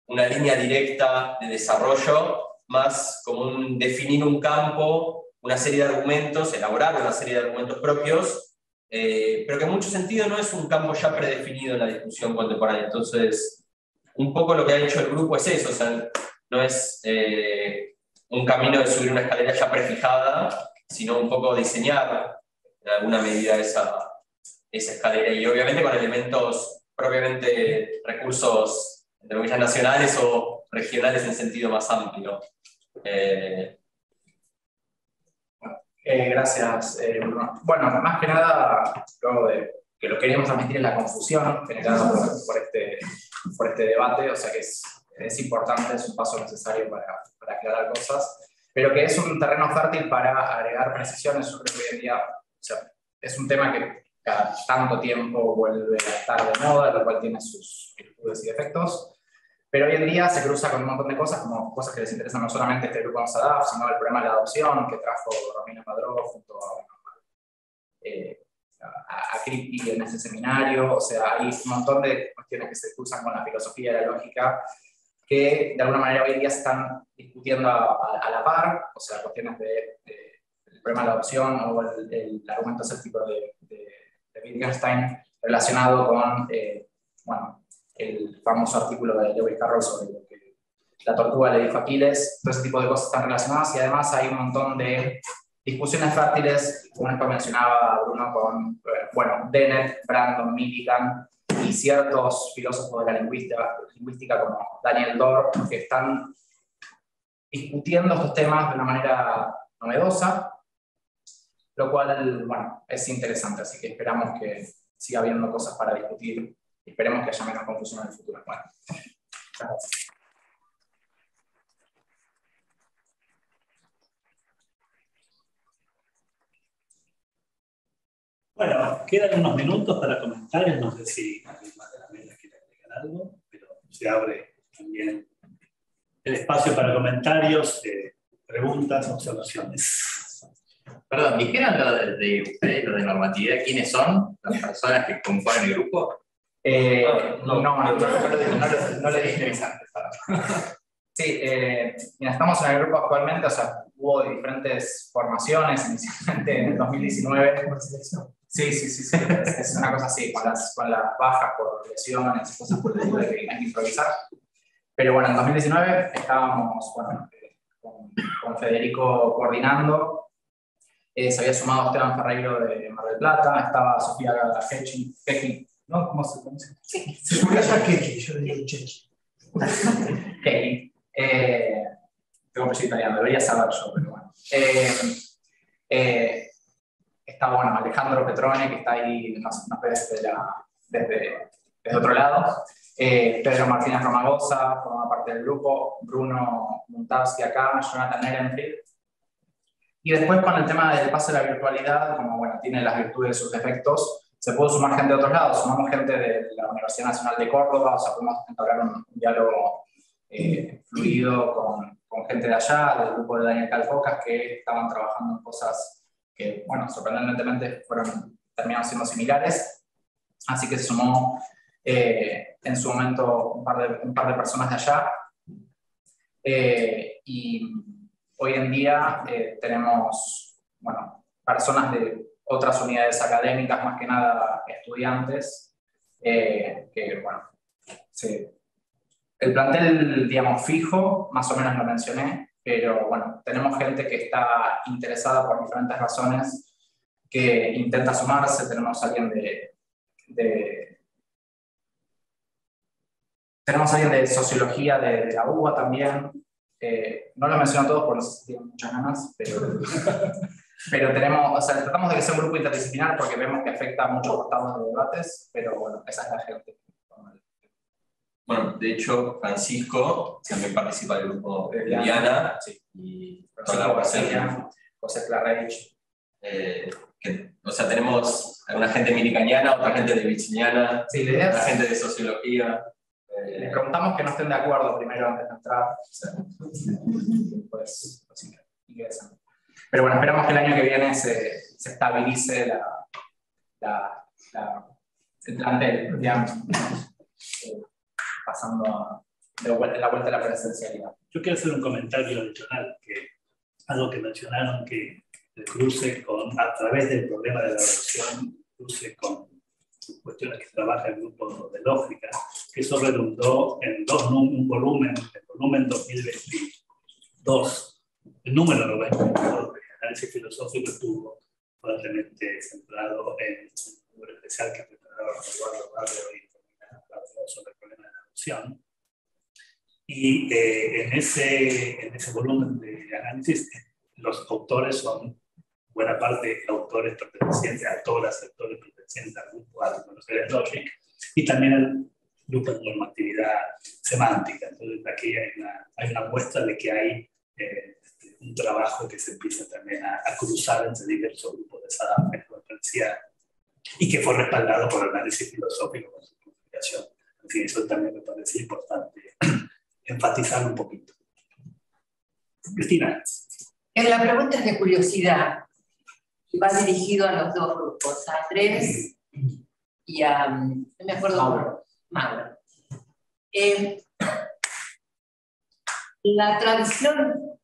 una línea directa de desarrollo, más como definir un campo, una serie de argumentos, elaborar una serie de argumentos propios, pero que en mucho sentido no es un campo ya predefinido en la discusión contemporánea. Entonces, un poco lo que ha hecho el grupo es eso, o sea, no es un camino de subir una escalera ya prefijada, sino un poco diseñar en alguna medida esa escalera, y obviamente con elementos propiamente recursos entre comillas nacionales o regionales en sentido más amplio. Gracias, Bruno. Bueno, más que nada, luego de que lo queríamos transmitir en la confusión generada por este debate, o sea que es importante, es un paso necesario para aclarar cosas, pero que es un terreno fértil para agregar precisiones. Yo creo que hoy en día, o sea, es un tema que cada tanto tiempo vuelve a estar de moda, lo cual tiene sus virtudes y defectos, pero hoy en día se cruza con un montón de cosas, como cosas que les interesan no solamente a este grupo de SADAF, sino el problema de la adopción que trajo Romina Padró junto a Kripke en ese seminario. O sea, hay un montón de cuestiones que se cruzan con la filosofía y la lógica que de alguna manera hoy en día se están discutiendo a la par, o sea, cuestiones del problema de la adopción o el argumento escéptico de Wittgenstein relacionado con el famoso artículo de Lewis Carroll sobre lo que la tortuga le dijo a Aquiles. Todo ese tipo de cosas están relacionadas, y además hay un montón de discusiones fértiles, como esto mencionaba Bruno, con Dennett, Brandon, Millikan y ciertos filósofos de la lingüística como Daniel Dorr, que están discutiendo estos temas de una manera novedosa, lo cual, es interesante, así que esperamos que siga habiendo cosas para discutir. Esperemos que haya menos confusión en el futuro. Bueno, gracias. Bueno, quedan unos minutos para comentarios. No sé si alguien más de la mesa quiere agregar algo, pero se abre también el espacio para comentarios, preguntas, observaciones. Perdón, ¿dijeron lo de ustedes, lo de normatividad? ¿Quiénes son las personas que componen el grupo? No le dije antes. Sí, mira, estamos en el grupo actualmente, o sea, hubo diferentes formaciones, inicialmente en el 2019. Sí, es una cosa así, con las bajas por lesiones, cosas por el estilo de que hay que improvisar. Pero bueno, en 2019 estábamos con Federico coordinando. Se había sumado Esteban Ferreiro de Mar del Plata, estaba Sofía Kechi, ¿no? ¿Cómo se pronuncia? Sí. Se pronuncia Kechi, yo digo Chechi. Kechi. Tengo apellido italiano, debería saber yo, pero bueno. Está bueno, Alejandro Petrone, que está ahí, nos ve desde otro lado. Pedro Martínez Romagosa forma parte del grupo, Bruno Muntavsky acá, Jonathan Ehrenfried. Y después con el tema del pase de la virtualidad, como bueno, tiene las virtudes y sus defectos, se pudo sumar gente de otros lados. Sumamos gente de la Universidad Nacional de Córdoba, o sea, pudimos entablar un diálogo fluido con gente de allá, del grupo de Daniel Calfocas, que estaban trabajando en cosas que, bueno, sorprendentemente terminaron siendo similares. Así que se sumó en su momento un par de personas de allá. Y hoy en día tenemos, bueno, personas de otras unidades académicas, más que nada estudiantes, que, bueno, el plantel, digamos, fijo, más o menos lo mencioné, pero bueno, tenemos gente que está interesada por diferentes razones, que intenta sumarse. Tenemos alguien tenemos alguien de sociología de la UBA también. No lo menciono todos porque no sé si tienen muchas ganas, pero tenemos, o sea, tratamos de que sea un grupo interdisciplinar porque vemos que afecta a muchos costados de debates, pero bueno, esa es la gente. Bueno, de hecho, Francisco también participa del grupo de Diana, sí. Y toda la José Clarreich. O sea, tenemos alguna gente milicañana, otra gente de viciniana, sí, otra gente de sociología. Les preguntamos que no estén de acuerdo primero antes de entrar. Pues ingresan. Pero bueno, esperamos que el año que viene se estabilice el plantel, digamos, pasando la vuelta a la presencialidad. Yo quiero hacer un comentario adicional, algo que mencionaron, que el cruce a través del problema de la evaluación, cruce con cuestiones que trabaja el grupo de lógica, que eso redundó en un volumen, el volumen 2022, el número 92 de análisis filosófico estuvo fuertemente centrado en un número especial que preparaba Eduardo Barrio y sobre el problema de la adopción. Y en ese volumen de análisis, los autores son buena parte autores pertenecientes, autoras, actores pertenecientes al grupo de Buenos Logic, y también el grupo de normatividad semántica. Entonces aquí hay una muestra de que hay un trabajo que se empieza también a cruzar entre diversos grupos de SADAP, y que fue respaldado por el análisis filosófico con su publicación. En fin, eso también me parece importante enfatizar un poquito. Cristina. La pregunta es de curiosidad. Va dirigido a los dos grupos, a Andrés y a, no me acuerdo, Mauro. La tradición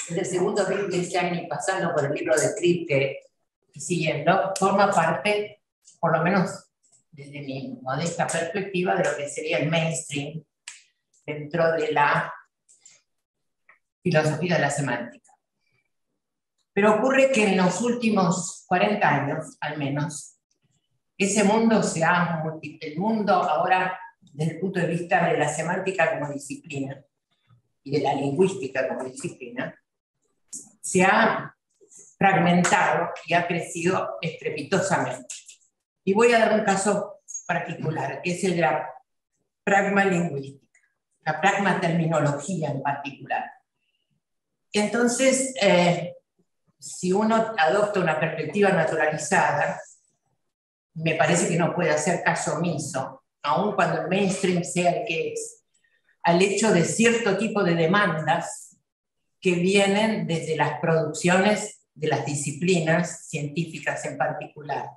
del segundo Wittgenstein y pasando por el libro de Kripke y siguiendo, forma parte, por lo menos desde mi modesta perspectiva, de lo que sería el mainstream dentro de la filosofía de la semántica. Pero ocurre que en los últimos 40 años, al menos, ese mundo el mundo ahora, desde el punto de vista de la semántica como disciplina y de la lingüística como disciplina, se ha fragmentado y ha crecido estrepitosamente. Y voy a dar un caso particular, que es el de la pragmalingüística, la pragmaterminología en particular. Entonces, si uno adopta una perspectiva naturalizada, me parece que no puede hacer caso omiso, aun cuando el mainstream sea el que es, al hecho de cierto tipo de demandas que vienen desde las producciones de las disciplinas científicas en particular.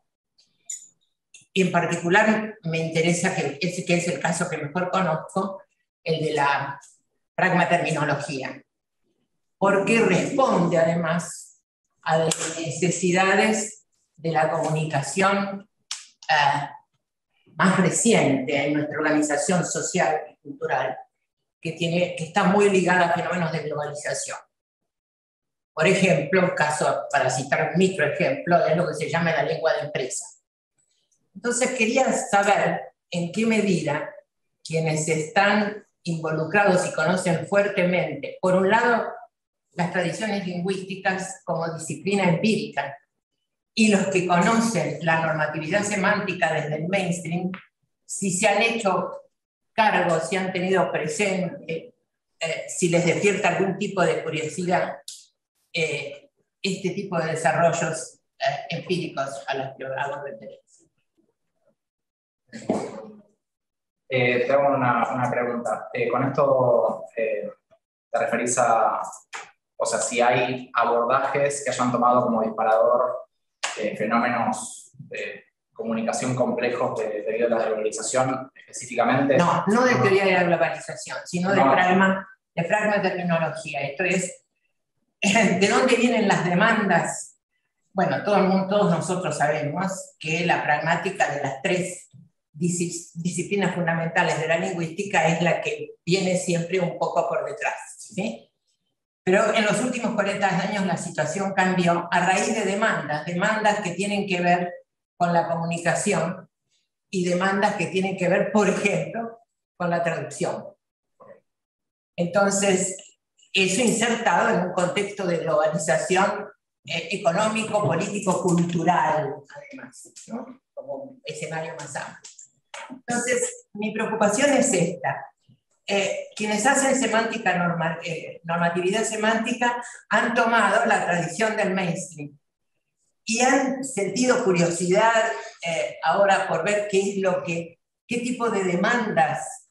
Y en particular me interesa, que es el caso que mejor conozco, el de la pragmaterminología, porque responde además a las necesidades de la comunicación más reciente en nuestra organización social y cultural, que está muy ligada a fenómenos de globalización. Por ejemplo, para citar un microejemplo, es lo que se llama la lengua de empresa. Entonces quería saber en qué medida quienes están involucrados y conocen fuertemente, por un lado, las tradiciones lingüísticas como disciplina empírica, y los que conocen la normatividad semántica desde el mainstream, si se han hecho cargo, si han tenido presente, si les despierta algún tipo de curiosidad, este tipo de desarrollos empíricos a los que hago referencia. Te hago una pregunta. Con esto te referís a, o sea, si hay abordajes que hayan tomado como disparador fenómenos de comunicación complejos debido a la globalización específicamente. No de teoría de la globalización, sino de pragmaterminología. Esto es, ¿de dónde vienen las demandas? Bueno, todos nosotros sabemos que la pragmática de las tres disciplinas fundamentales de la lingüística es la que viene siempre un poco por detrás, ¿sí? Pero en los últimos 40 años la situación cambió a raíz de demandas que tienen que ver con la comunicación y demandas que tienen que ver, por ejemplo, con la traducción. Entonces, eso insertado en un contexto de globalización económico, político, cultural, además, ¿no? Como escenario más amplio. Entonces, mi preocupación es esta. Quienes hacen normatividad semántica han tomado la tradición del mainstream y han sentido curiosidad ahora por ver qué tipo de demandas,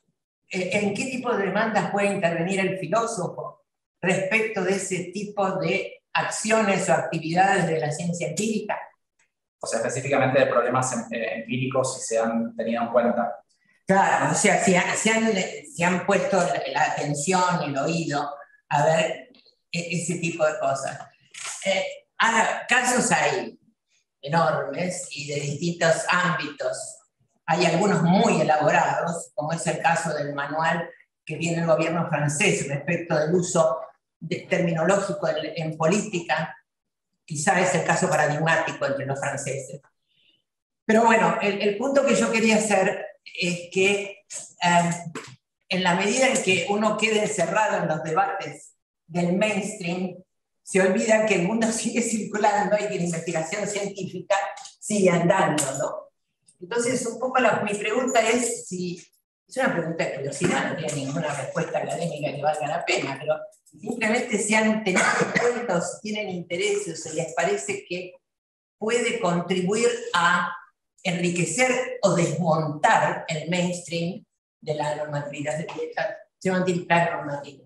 en qué tipo de demandas puede intervenir el filósofo respecto de ese tipo de acciones o actividades de la ciencia empírica. O sea, específicamente de problemas empíricos, si se han tenido en cuenta. Claro, o sea, si han puesto la atención y el oído a ver ese tipo de cosas. Casos hay enormes y de distintos ámbitos. Hay algunos muy elaborados, como es el caso del manual que tiene el gobierno francés respecto del uso terminológico en política. Quizá es el caso paradigmático entre los franceses. Pero bueno, el punto que yo quería hacer es que en la medida en que uno quede encerrado en los debates del mainstream, se olvida que el mundo sigue circulando y que la investigación científica sigue andando, ¿no? Entonces, un poco mi pregunta es una pregunta de curiosidad, no tiene ninguna respuesta académica que valga la pena, pero simplemente si han tenido en cuenta o si tienen interés o se les parece que puede contribuir a enriquecer o desmontar el mainstream de la normatividad semántica normativa.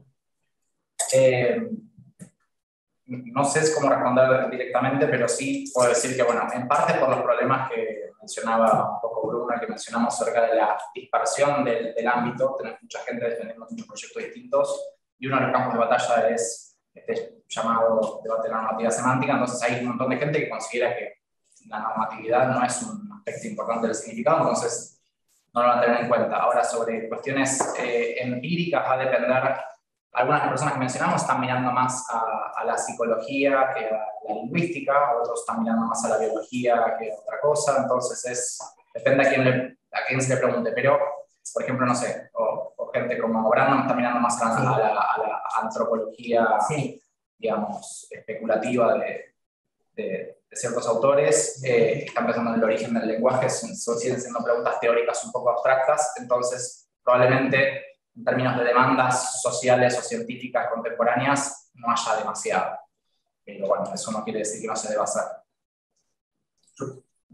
No sé cómo responder directamente, pero sí puedo decir que, bueno, en parte por los problemas que mencionaba un poco Bruna, que mencionamos acerca de la dispersión del ámbito, tenemos mucha gente defendiendo muchos proyectos distintos, y uno de los campos de batalla es este llamado debate de la normativa semántica. Entonces hay un montón de gente que considera que la normatividad no es un aspecto importante del significado, entonces no lo van a tener en cuenta. Ahora, sobre cuestiones empíricas, va a depender. Algunas personas que mencionamos están mirando más a la psicología que a la lingüística, otros están mirando más a la biología que a otra cosa, entonces depende a quién se le pregunte. Pero, por ejemplo, no sé, o gente como Brandon está mirando más a la antropología, sí, digamos, especulativa de de ciertos autores que están pensando en el origen del lenguaje, siguen siendo preguntas teóricas un poco abstractas, entonces probablemente en términos de demandas sociales o científicas contemporáneas no haya demasiado. Pero bueno, eso no quiere decir que no se deba hacer.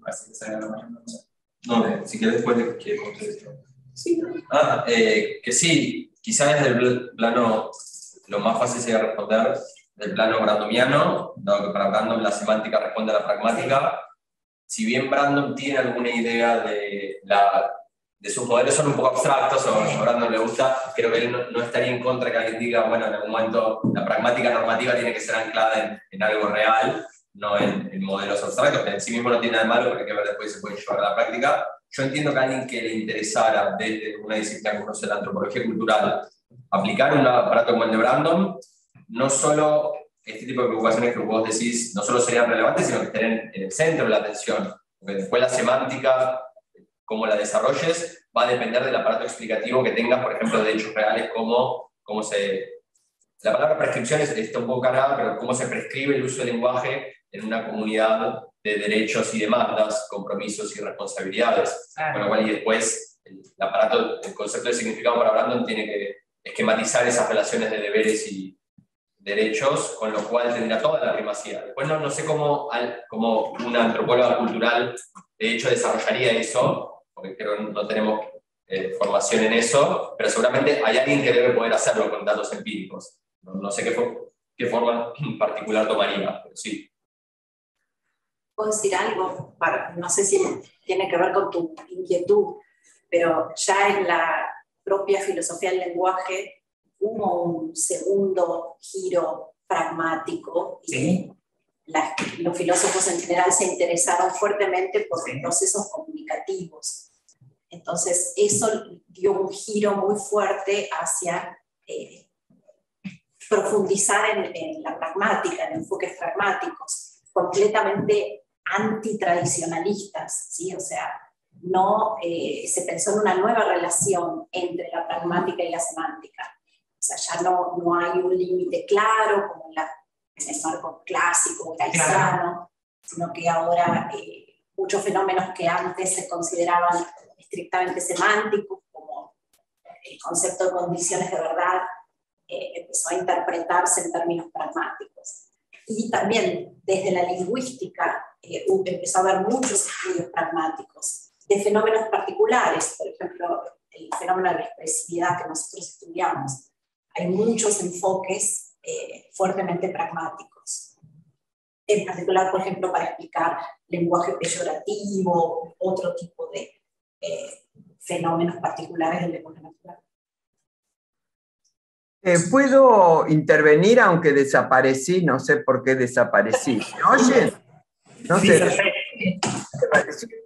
Así que sería lo más, no sé. No, si querés después de que conteste. Sí. Que sí, quizás desde el plano, lo más fácil sería responder del plano brandomiano, dado que para Brandom la semántica responde a la pragmática. Si bien Brandom tiene alguna idea de sus modelos son un poco abstractos, o a Brandom le gusta, creo que él no estaría en contra que alguien diga, bueno, en algún momento la pragmática normativa tiene que ser anclada en algo real, no en modelos abstractos, que en sí mismo no tiene nada de malo, porque hay que ver después si se puede llevar a la práctica. Yo entiendo que a alguien que le interesara desde una disciplina como la antropología cultural aplicar un aparato como el de Brandom, no solo este tipo de preocupaciones que vos decís, no solo serían relevantes, sino que estarían en el centro de la atención, porque después la semántica, cómo la desarrolles, va a depender del aparato explicativo que tengas, por ejemplo, de hechos reales, cómo se... La palabra prescripción está un poco cargada, pero cómo se prescribe el uso del lenguaje en una comunidad de derechos y demandas, compromisos y responsabilidades. Con lo cual, y después, el concepto de significado para Brandom tiene que esquematizar esas relaciones de deberes y derechos, con lo cual tendrá toda la primacía. Después no sé cómo una antropóloga cultural de hecho desarrollaría eso, porque creo que no tenemos formación en eso, pero seguramente hay alguien que debe poder hacerlo con datos empíricos. No sé qué forma en particular tomaría, pero sí. ¿Puedo decir algo? No sé si tiene que ver con tu inquietud, pero ya en la propia filosofía del lenguaje hubo un segundo giro pragmático y los filósofos en general se interesaron fuertemente por los procesos comunicativos. Entonces eso dio un giro muy fuerte hacia profundizar en la pragmática, en enfoques pragmáticos, completamente antitradicionalistas, ¿sí? O sea, no se pensó en una nueva relación entre la pragmática y la semántica. O sea, ya no hay un límite claro como en el marco clásico, gaussiano, sino que ahora muchos fenómenos que antes se consideraban estrictamente semánticos, como el concepto de condiciones de verdad, empezó a interpretarse en términos pragmáticos. Y también desde la lingüística empezó a haber muchos estudios pragmáticos de fenómenos particulares, por ejemplo, el fenómeno de la expresividad que nosotros estudiamos. Hay muchos enfoques fuertemente pragmáticos. En particular, por ejemplo, para explicar lenguaje peyorativo, otro tipo de fenómenos particulares del lenguaje natural. ¿Puedo intervenir aunque desaparecí? No sé por qué desaparecí. ¿Me oyen? No sé.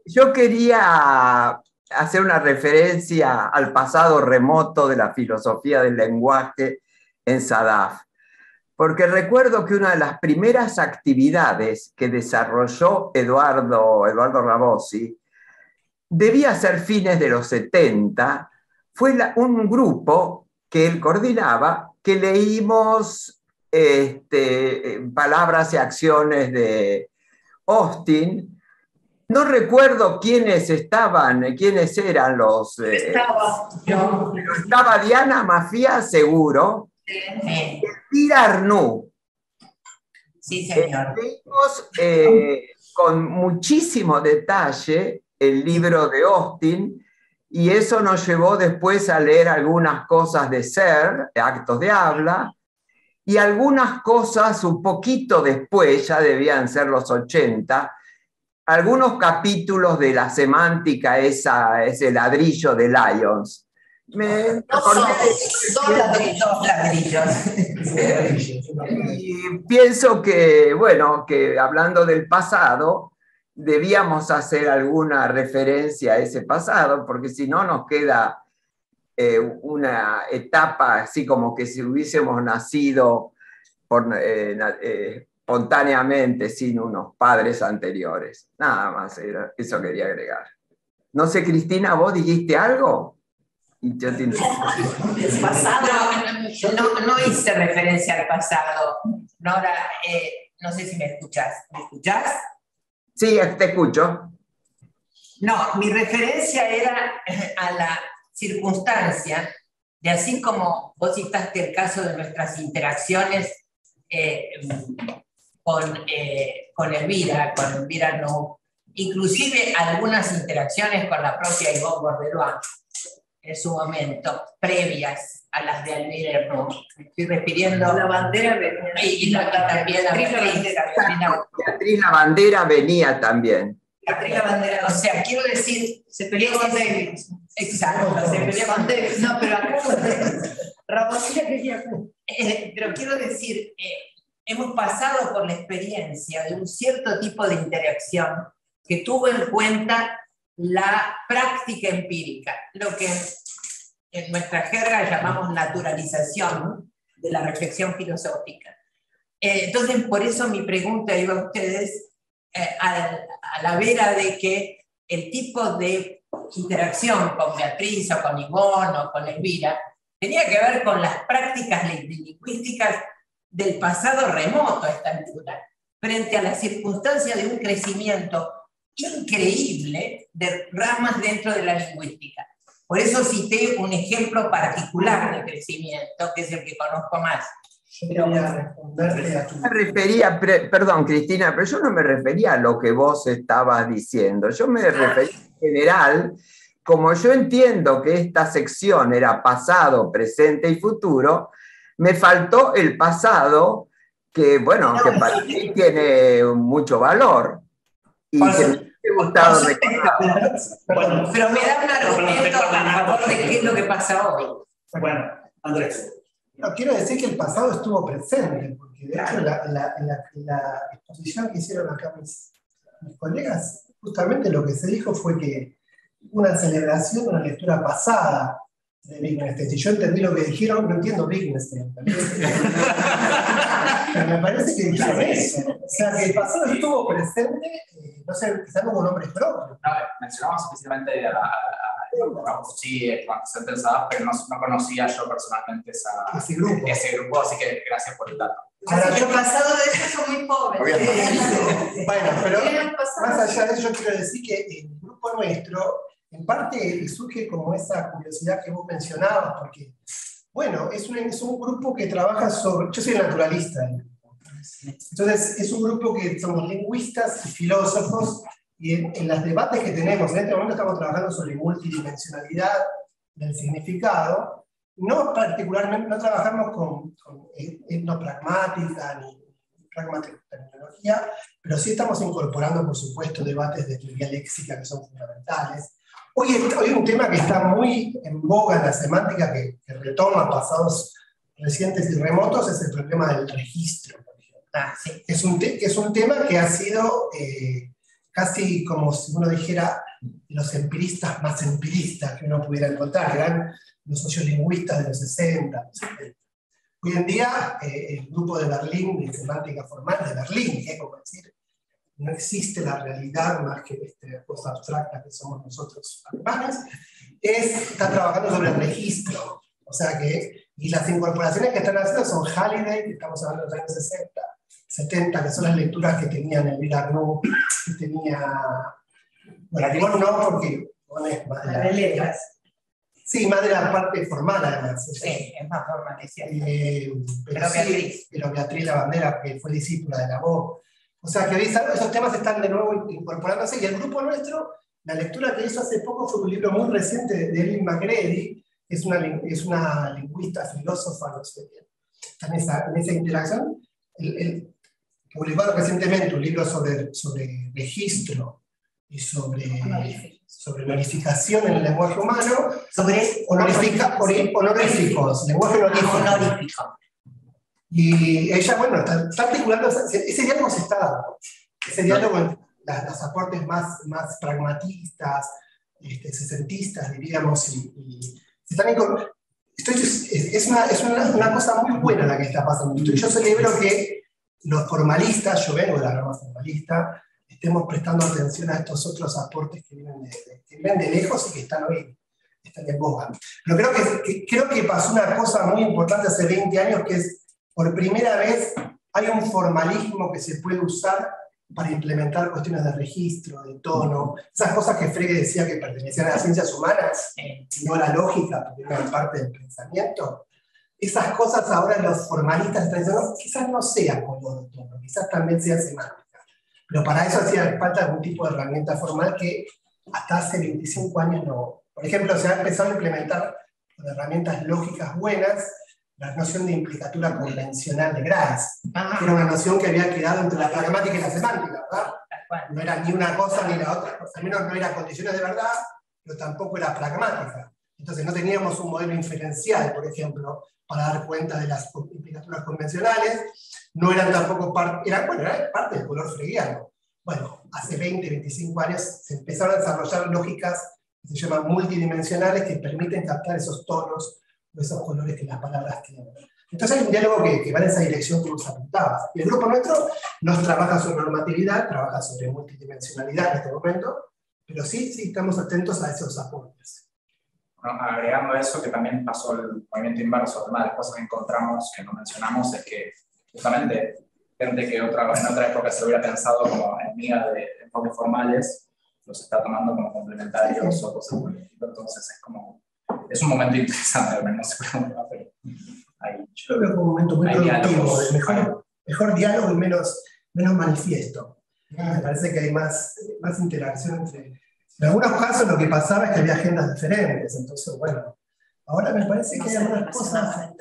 Yo quería hacer una referencia al pasado remoto de la filosofía del lenguaje en SADAF, porque recuerdo que una de las primeras actividades que desarrolló Eduardo Rabossi debía ser fines de los 70, fue un grupo que él coordinaba, que leímos Palabras y acciones de Austin. No recuerdo quiénes eran los... Estaba Diana Mafia, seguro. Elvira Arnoux. Sí, señor. Leímos con muchísimo detalle el libro de Austin, y eso nos llevó después a leer algunas cosas de Ser, Actos de Habla, y algunas cosas un poquito después, ya debían ser los 80, algunos capítulos de la semántica, ese ladrillo de Lyons. Son ladrillos. Y pienso que, bueno, que hablando del pasado, debíamos hacer alguna referencia a ese pasado, porque si no nos queda una etapa así como que si hubiésemos nacido espontáneamente sin unos padres anteriores. Nada más, eso quería agregar. No sé, Cristina, ¿vos dijiste algo? Y yo te No hice referencia al pasado. Nora, no sé si me escuchás. ¿Me escuchás? Sí, te escucho. No, mi referencia era a la circunstancia de, así como vos citaste el caso de nuestras interacciones con Elvira no, inclusive algunas interacciones con la propia Yvonne Bordelois en su momento, previas a las de Elvira no. Me estoy refiriendo La bandera y también a Beatriz Lavandera venía también. Beatriz Lavandera, o sea, quiero decir, se peleó con Davis. Exacto, se peleó con Davis. No, pero acá Ramoncilla quería. pero quiero decir, hemos pasado por la experiencia de un cierto tipo de interacción que tuvo en cuenta la práctica empírica, lo que en nuestra jerga llamamos naturalización de la reflexión filosófica. Entonces, por eso mi pregunta iba a ustedes a la vera de que el tipo de interacción con Beatriz o con Yvonne o con Elvira tenía que ver con las prácticas lingüísticas del pasado remoto a esta altura, frente a la circunstancia de un crecimiento increíble de ramas dentro de la lingüística. Por eso cité un ejemplo particular de crecimiento, que es el que conozco más. Me refería, perdón Cristina, pero yo no me refería a lo que vos estabas diciendo, yo me refería en general, como yo entiendo que esta sección era pasado, presente y futuro, me faltó el pasado, que bueno, que para mí tiene mucho valor, y que me ha gustado recordar. Pero me da un argumento a favor de qué es lo que pasa hoy. Bueno, Andrés. No, quiero decir que el pasado estuvo presente, porque de hecho la exposición que hicieron acá mis colegas, justamente lo que se dijo fue que una celebración de una lectura pasada de Wittgenstein. Si yo entendí lo que dijeron, no entiendo Wittgenstein. Pero me parece que dijeron eso. O sea, que el pasado estuvo presente, no sé, quizás como nombres propios. No, mencionamos especialmente sí, antecedentes, pero no conocía yo personalmente ese grupo, así que gracias por el dato. Ahora, yo pasado de eso son muy pobres. Bueno, pero más allá de eso, yo quiero decir que el grupo nuestro, en parte surge como esa curiosidad que vos mencionabas, porque, bueno, es un grupo que trabaja sobre. Yo soy naturalista, entonces es un grupo que somos lingüistas y filósofos. Y en los debates que tenemos, en este momento estamos trabajando sobre multidimensionalidad del significado, no particularmente, no trabajamos con etnopragmática ni pragmaterminología, pero sí estamos incorporando, por supuesto, debates de teoría léxica que son fundamentales. Hoy un tema que está muy en boga en la semántica, que retoma pasados recientes y remotos, es el problema del registro, por ejemplo. Sí. Es un tema que ha sido casi como si uno dijera los empiristas más empiristas que uno pudiera encontrar, que eran los sociolingüistas de los 60, los 70. Hoy en día, el grupo de Berlín, de semántica formal de Berlín, que es como decir, no existe la realidad más que esta cosa abstracta que somos nosotros alemanes, está trabajando sobre el registro. O sea y las incorporaciones que están haciendo son Halliday, que estamos hablando de los años 60, 70, que son las lecturas que tenían Elvira Arnaud, que tenía. Bueno, Ivonne no, porque Ivonne es más de de letras. Sí, más de la parte formal, además. Sí, es más formal, es cierto. Pero Beatriz Lavandera, que fue discípula de Lavaux. O sea, que esos temas están de nuevo incorporándose. Y el grupo nuestro, la lectura que hizo hace poco fue un libro muy reciente de Ellen McGrady, que es una lingüista, filósofa, no sé bien. Está en esa interacción. Publicado recientemente un libro sobre registro y sobre honorificación en el lenguaje humano, Sobre honoríficos, lenguaje honorífico. Y ella, bueno, está articulando, ese diálogo se está dando. Ese diálogo, los aportes más pragmatistas, sesentistas, diríamos, y se están incorporando. Es una cosa muy buena la que está pasando. Yo celebro que los formalistas, yo vengo de la rama formalista, estemos prestando atención a estos otros aportes que vienen de lejos y que están hoy en boga. Pero creo que pasó una cosa muy importante hace 20 años, que es, por primera vez, hay un formalismo que se puede usar para implementar cuestiones de registro, de tono, esas cosas que Frege decía que pertenecían a las ciencias humanas, y no a la lógica, porque eran parte del pensamiento. Esas cosas ahora los formalistas están diciendo, quizás no sea color o tono, quizás también sea semántica. Pero para eso hacía falta algún tipo de herramienta formal que hasta hace 25 años no. Por ejemplo, se ha empezado a implementar con herramientas lógicas buenas la noción de implicatura convencional de Grice, que era una noción que había quedado entre la pragmática y la semántica, ¿verdad? No era ni una cosa ni la otra, al menos no era condiciones de verdad, pero tampoco era pragmática. Entonces no teníamos un modelo inferencial, por ejemplo, para dar cuenta de las implicaturas convencionales, no eran tampoco parte, era parte del color freguiano. Bueno, hace 20, 25 años se empezaron a desarrollar lógicas que se llaman multidimensionales que permiten captar esos tonos o esos colores que las palabras tienen. Entonces hay un diálogo que va en esa dirección que vos apuntabas. Y el grupo nuestro no trabaja sobre normatividad, trabaja sobre multidimensionalidad en este momento, pero sí estamos atentos a esos aportes. Bueno, agregando eso, que también pasó el movimiento inverso, además de las cosas que encontramos, que no mencionamos, es que justamente gente que en otra época se hubiera pensado como enemiga de enfoques formales, los está tomando como complementarios o cosas por el estilo. Entonces es un momento interesante, al menos, pero yo lo veo como un momento muy productivo, de mejor diálogo y menos manifiesto. Me parece que hay más interacción entre... En algunos casos lo que pasaba es que había agendas diferentes, entonces bueno, ahora me parece que hay algunas cosas...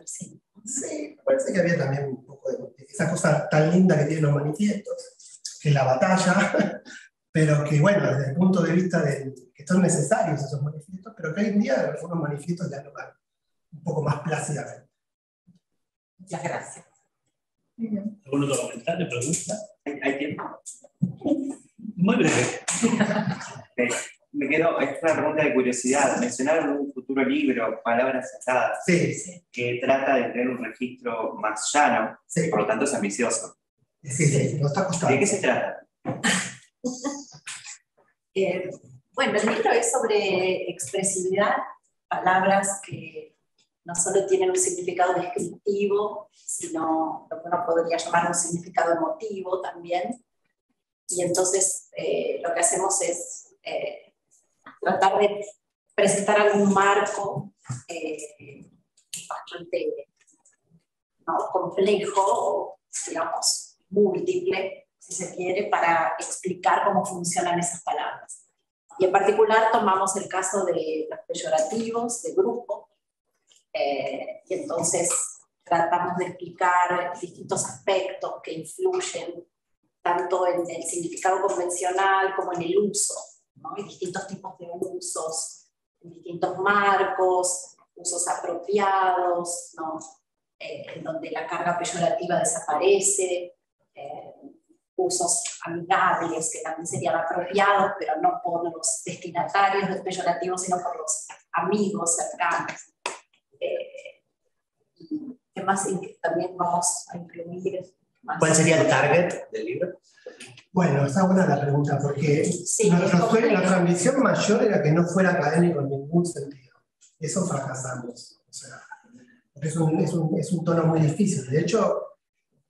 Sí, me parece que había también un poco de esa cosa tan linda que tienen los manifiestos, que es la batalla, pero que bueno, desde el punto de vista de que son necesarios esos manifiestos, pero que hoy en día algunos manifiestos dialogan un poco más plácidamente. Muchas gracias. ¿Algún otro comentario, pregunta? ¿Hay tiempo? Muy breve. Me quedo, es una pregunta de curiosidad. Mencionaron un futuro libro, Palabras Atadas, que trata de tener un registro más llano, por lo tanto es ambicioso. Sí, nos está costando. ¿De qué se trata? Bueno, el libro es sobre expresividad, palabras que no solo tienen un significado descriptivo, sino lo que uno podría llamar un significado emotivo también. Y entonces lo que hacemos es tratar de presentar algún marco bastante complejo, digamos, múltiple, si se quiere, para explicar cómo funcionan esas palabras. Y en particular tomamos el caso de los peyorativos de grupo, y entonces tratamos de explicar distintos aspectos que influyen tanto en el significado convencional como en el uso, ¿no? Hay distintos tipos de usos, distintos marcos, usos apropiados, ¿no? En donde la carga peyorativa desaparece, usos amigables que también serían apropiados, pero no por los destinatarios del peyorativo, sino por los amigos cercanos. ¿Qué más también vamos a incluir? ¿Cuál sería el target del libro? Bueno, esa es buena la pregunta, porque nuestra ambición mayor era que no fuera académico en ningún sentido. Eso fracasamos. O sea, es un tono muy difícil. De hecho,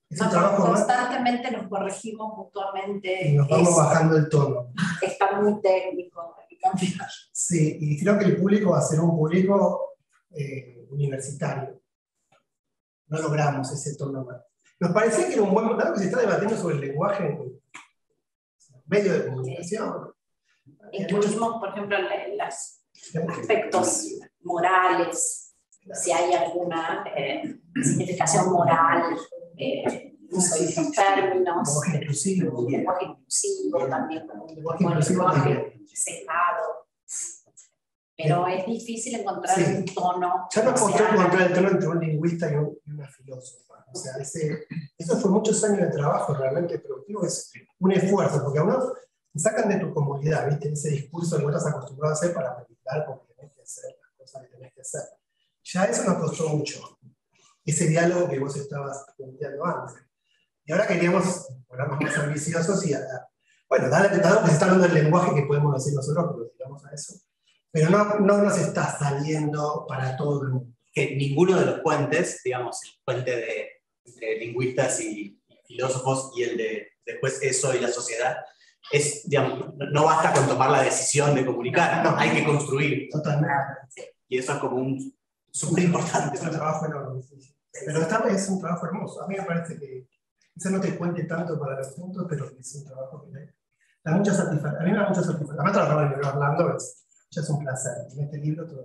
es un trabajo constantemente nos corregimos mutuamente. Y nos vamos bajando el tono. Está muy técnico, hay que cambiar. Sí, y creo que el público va a ser un público universitario. No logramos ese tono más. Nos parecía que era un buen momento que se está debatiendo sobre el lenguaje en medio de comunicación. Incluimos, por ejemplo, los aspectos morales, si hay alguna significación moral, uso de esos términos. Lenguaje inclusivo. Lenguaje inclusivo también, como un lenguaje cerrado. Pero es difícil encontrar un tono. Ya nos costó encontrar el tono entre un lingüista y una filósofa. O sea, eso fue muchos años de trabajo realmente productivo, es un esfuerzo, porque a uno te sacan de tu comodidad, ¿viste? Ese discurso que vos estás acostumbrado a hacer para meditar porque tenés que hacer las cosas que tenés que hacer. Ya eso nos costó mucho, ese diálogo que vos estabas planteando antes. Y ahora queríamos ponernos más ambiciosos y, bueno, dado que se está hablando del lenguaje que podemos decir nosotros, pero digamos a eso. Pero no nos está saliendo para todo el mundo. Que ninguno de los puentes, digamos, el puente de lingüistas y filósofos y el de después eso y la sociedad, es, digamos, no basta con tomar la decisión de comunicar, no, hay que construir. Totalmente. Y eso es como un súper importante. Es un trabajo enorme. Pero es un trabajo hermoso. A mí me parece que quizás no te cuente tanto para los puntos, pero es un trabajo que da mucha satisfacción. A mí me da mucha satisfacción. Además, trabajar en el libro Orlando ya es un placer. En este libro todo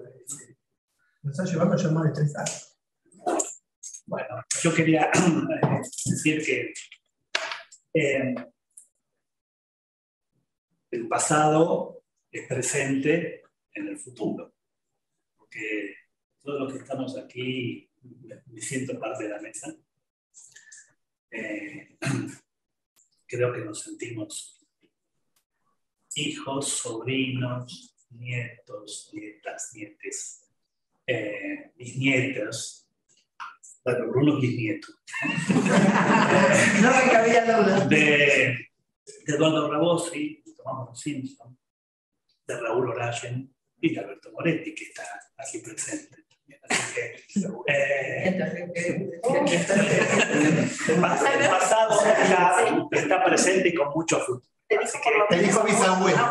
nos está llevando ya más de 3 años. Bueno, yo quería decir que el pasado es presente en el futuro, porque todos los que estamos aquí me siento parte de la mesa. Creo que nos sentimos hijos, sobrinos, nietos, nietas, nietes, bisnietos. Bueno, Bruno es bisnieto. No me cabía duda. De Eduardo Rabosi, de Tomás Moro Simpson, de Raúl Orayen y de Alberto Moretti, que está aquí presente. Así que, el pasado ya está presente y con mucho futuro. Te dijo mis abuelos.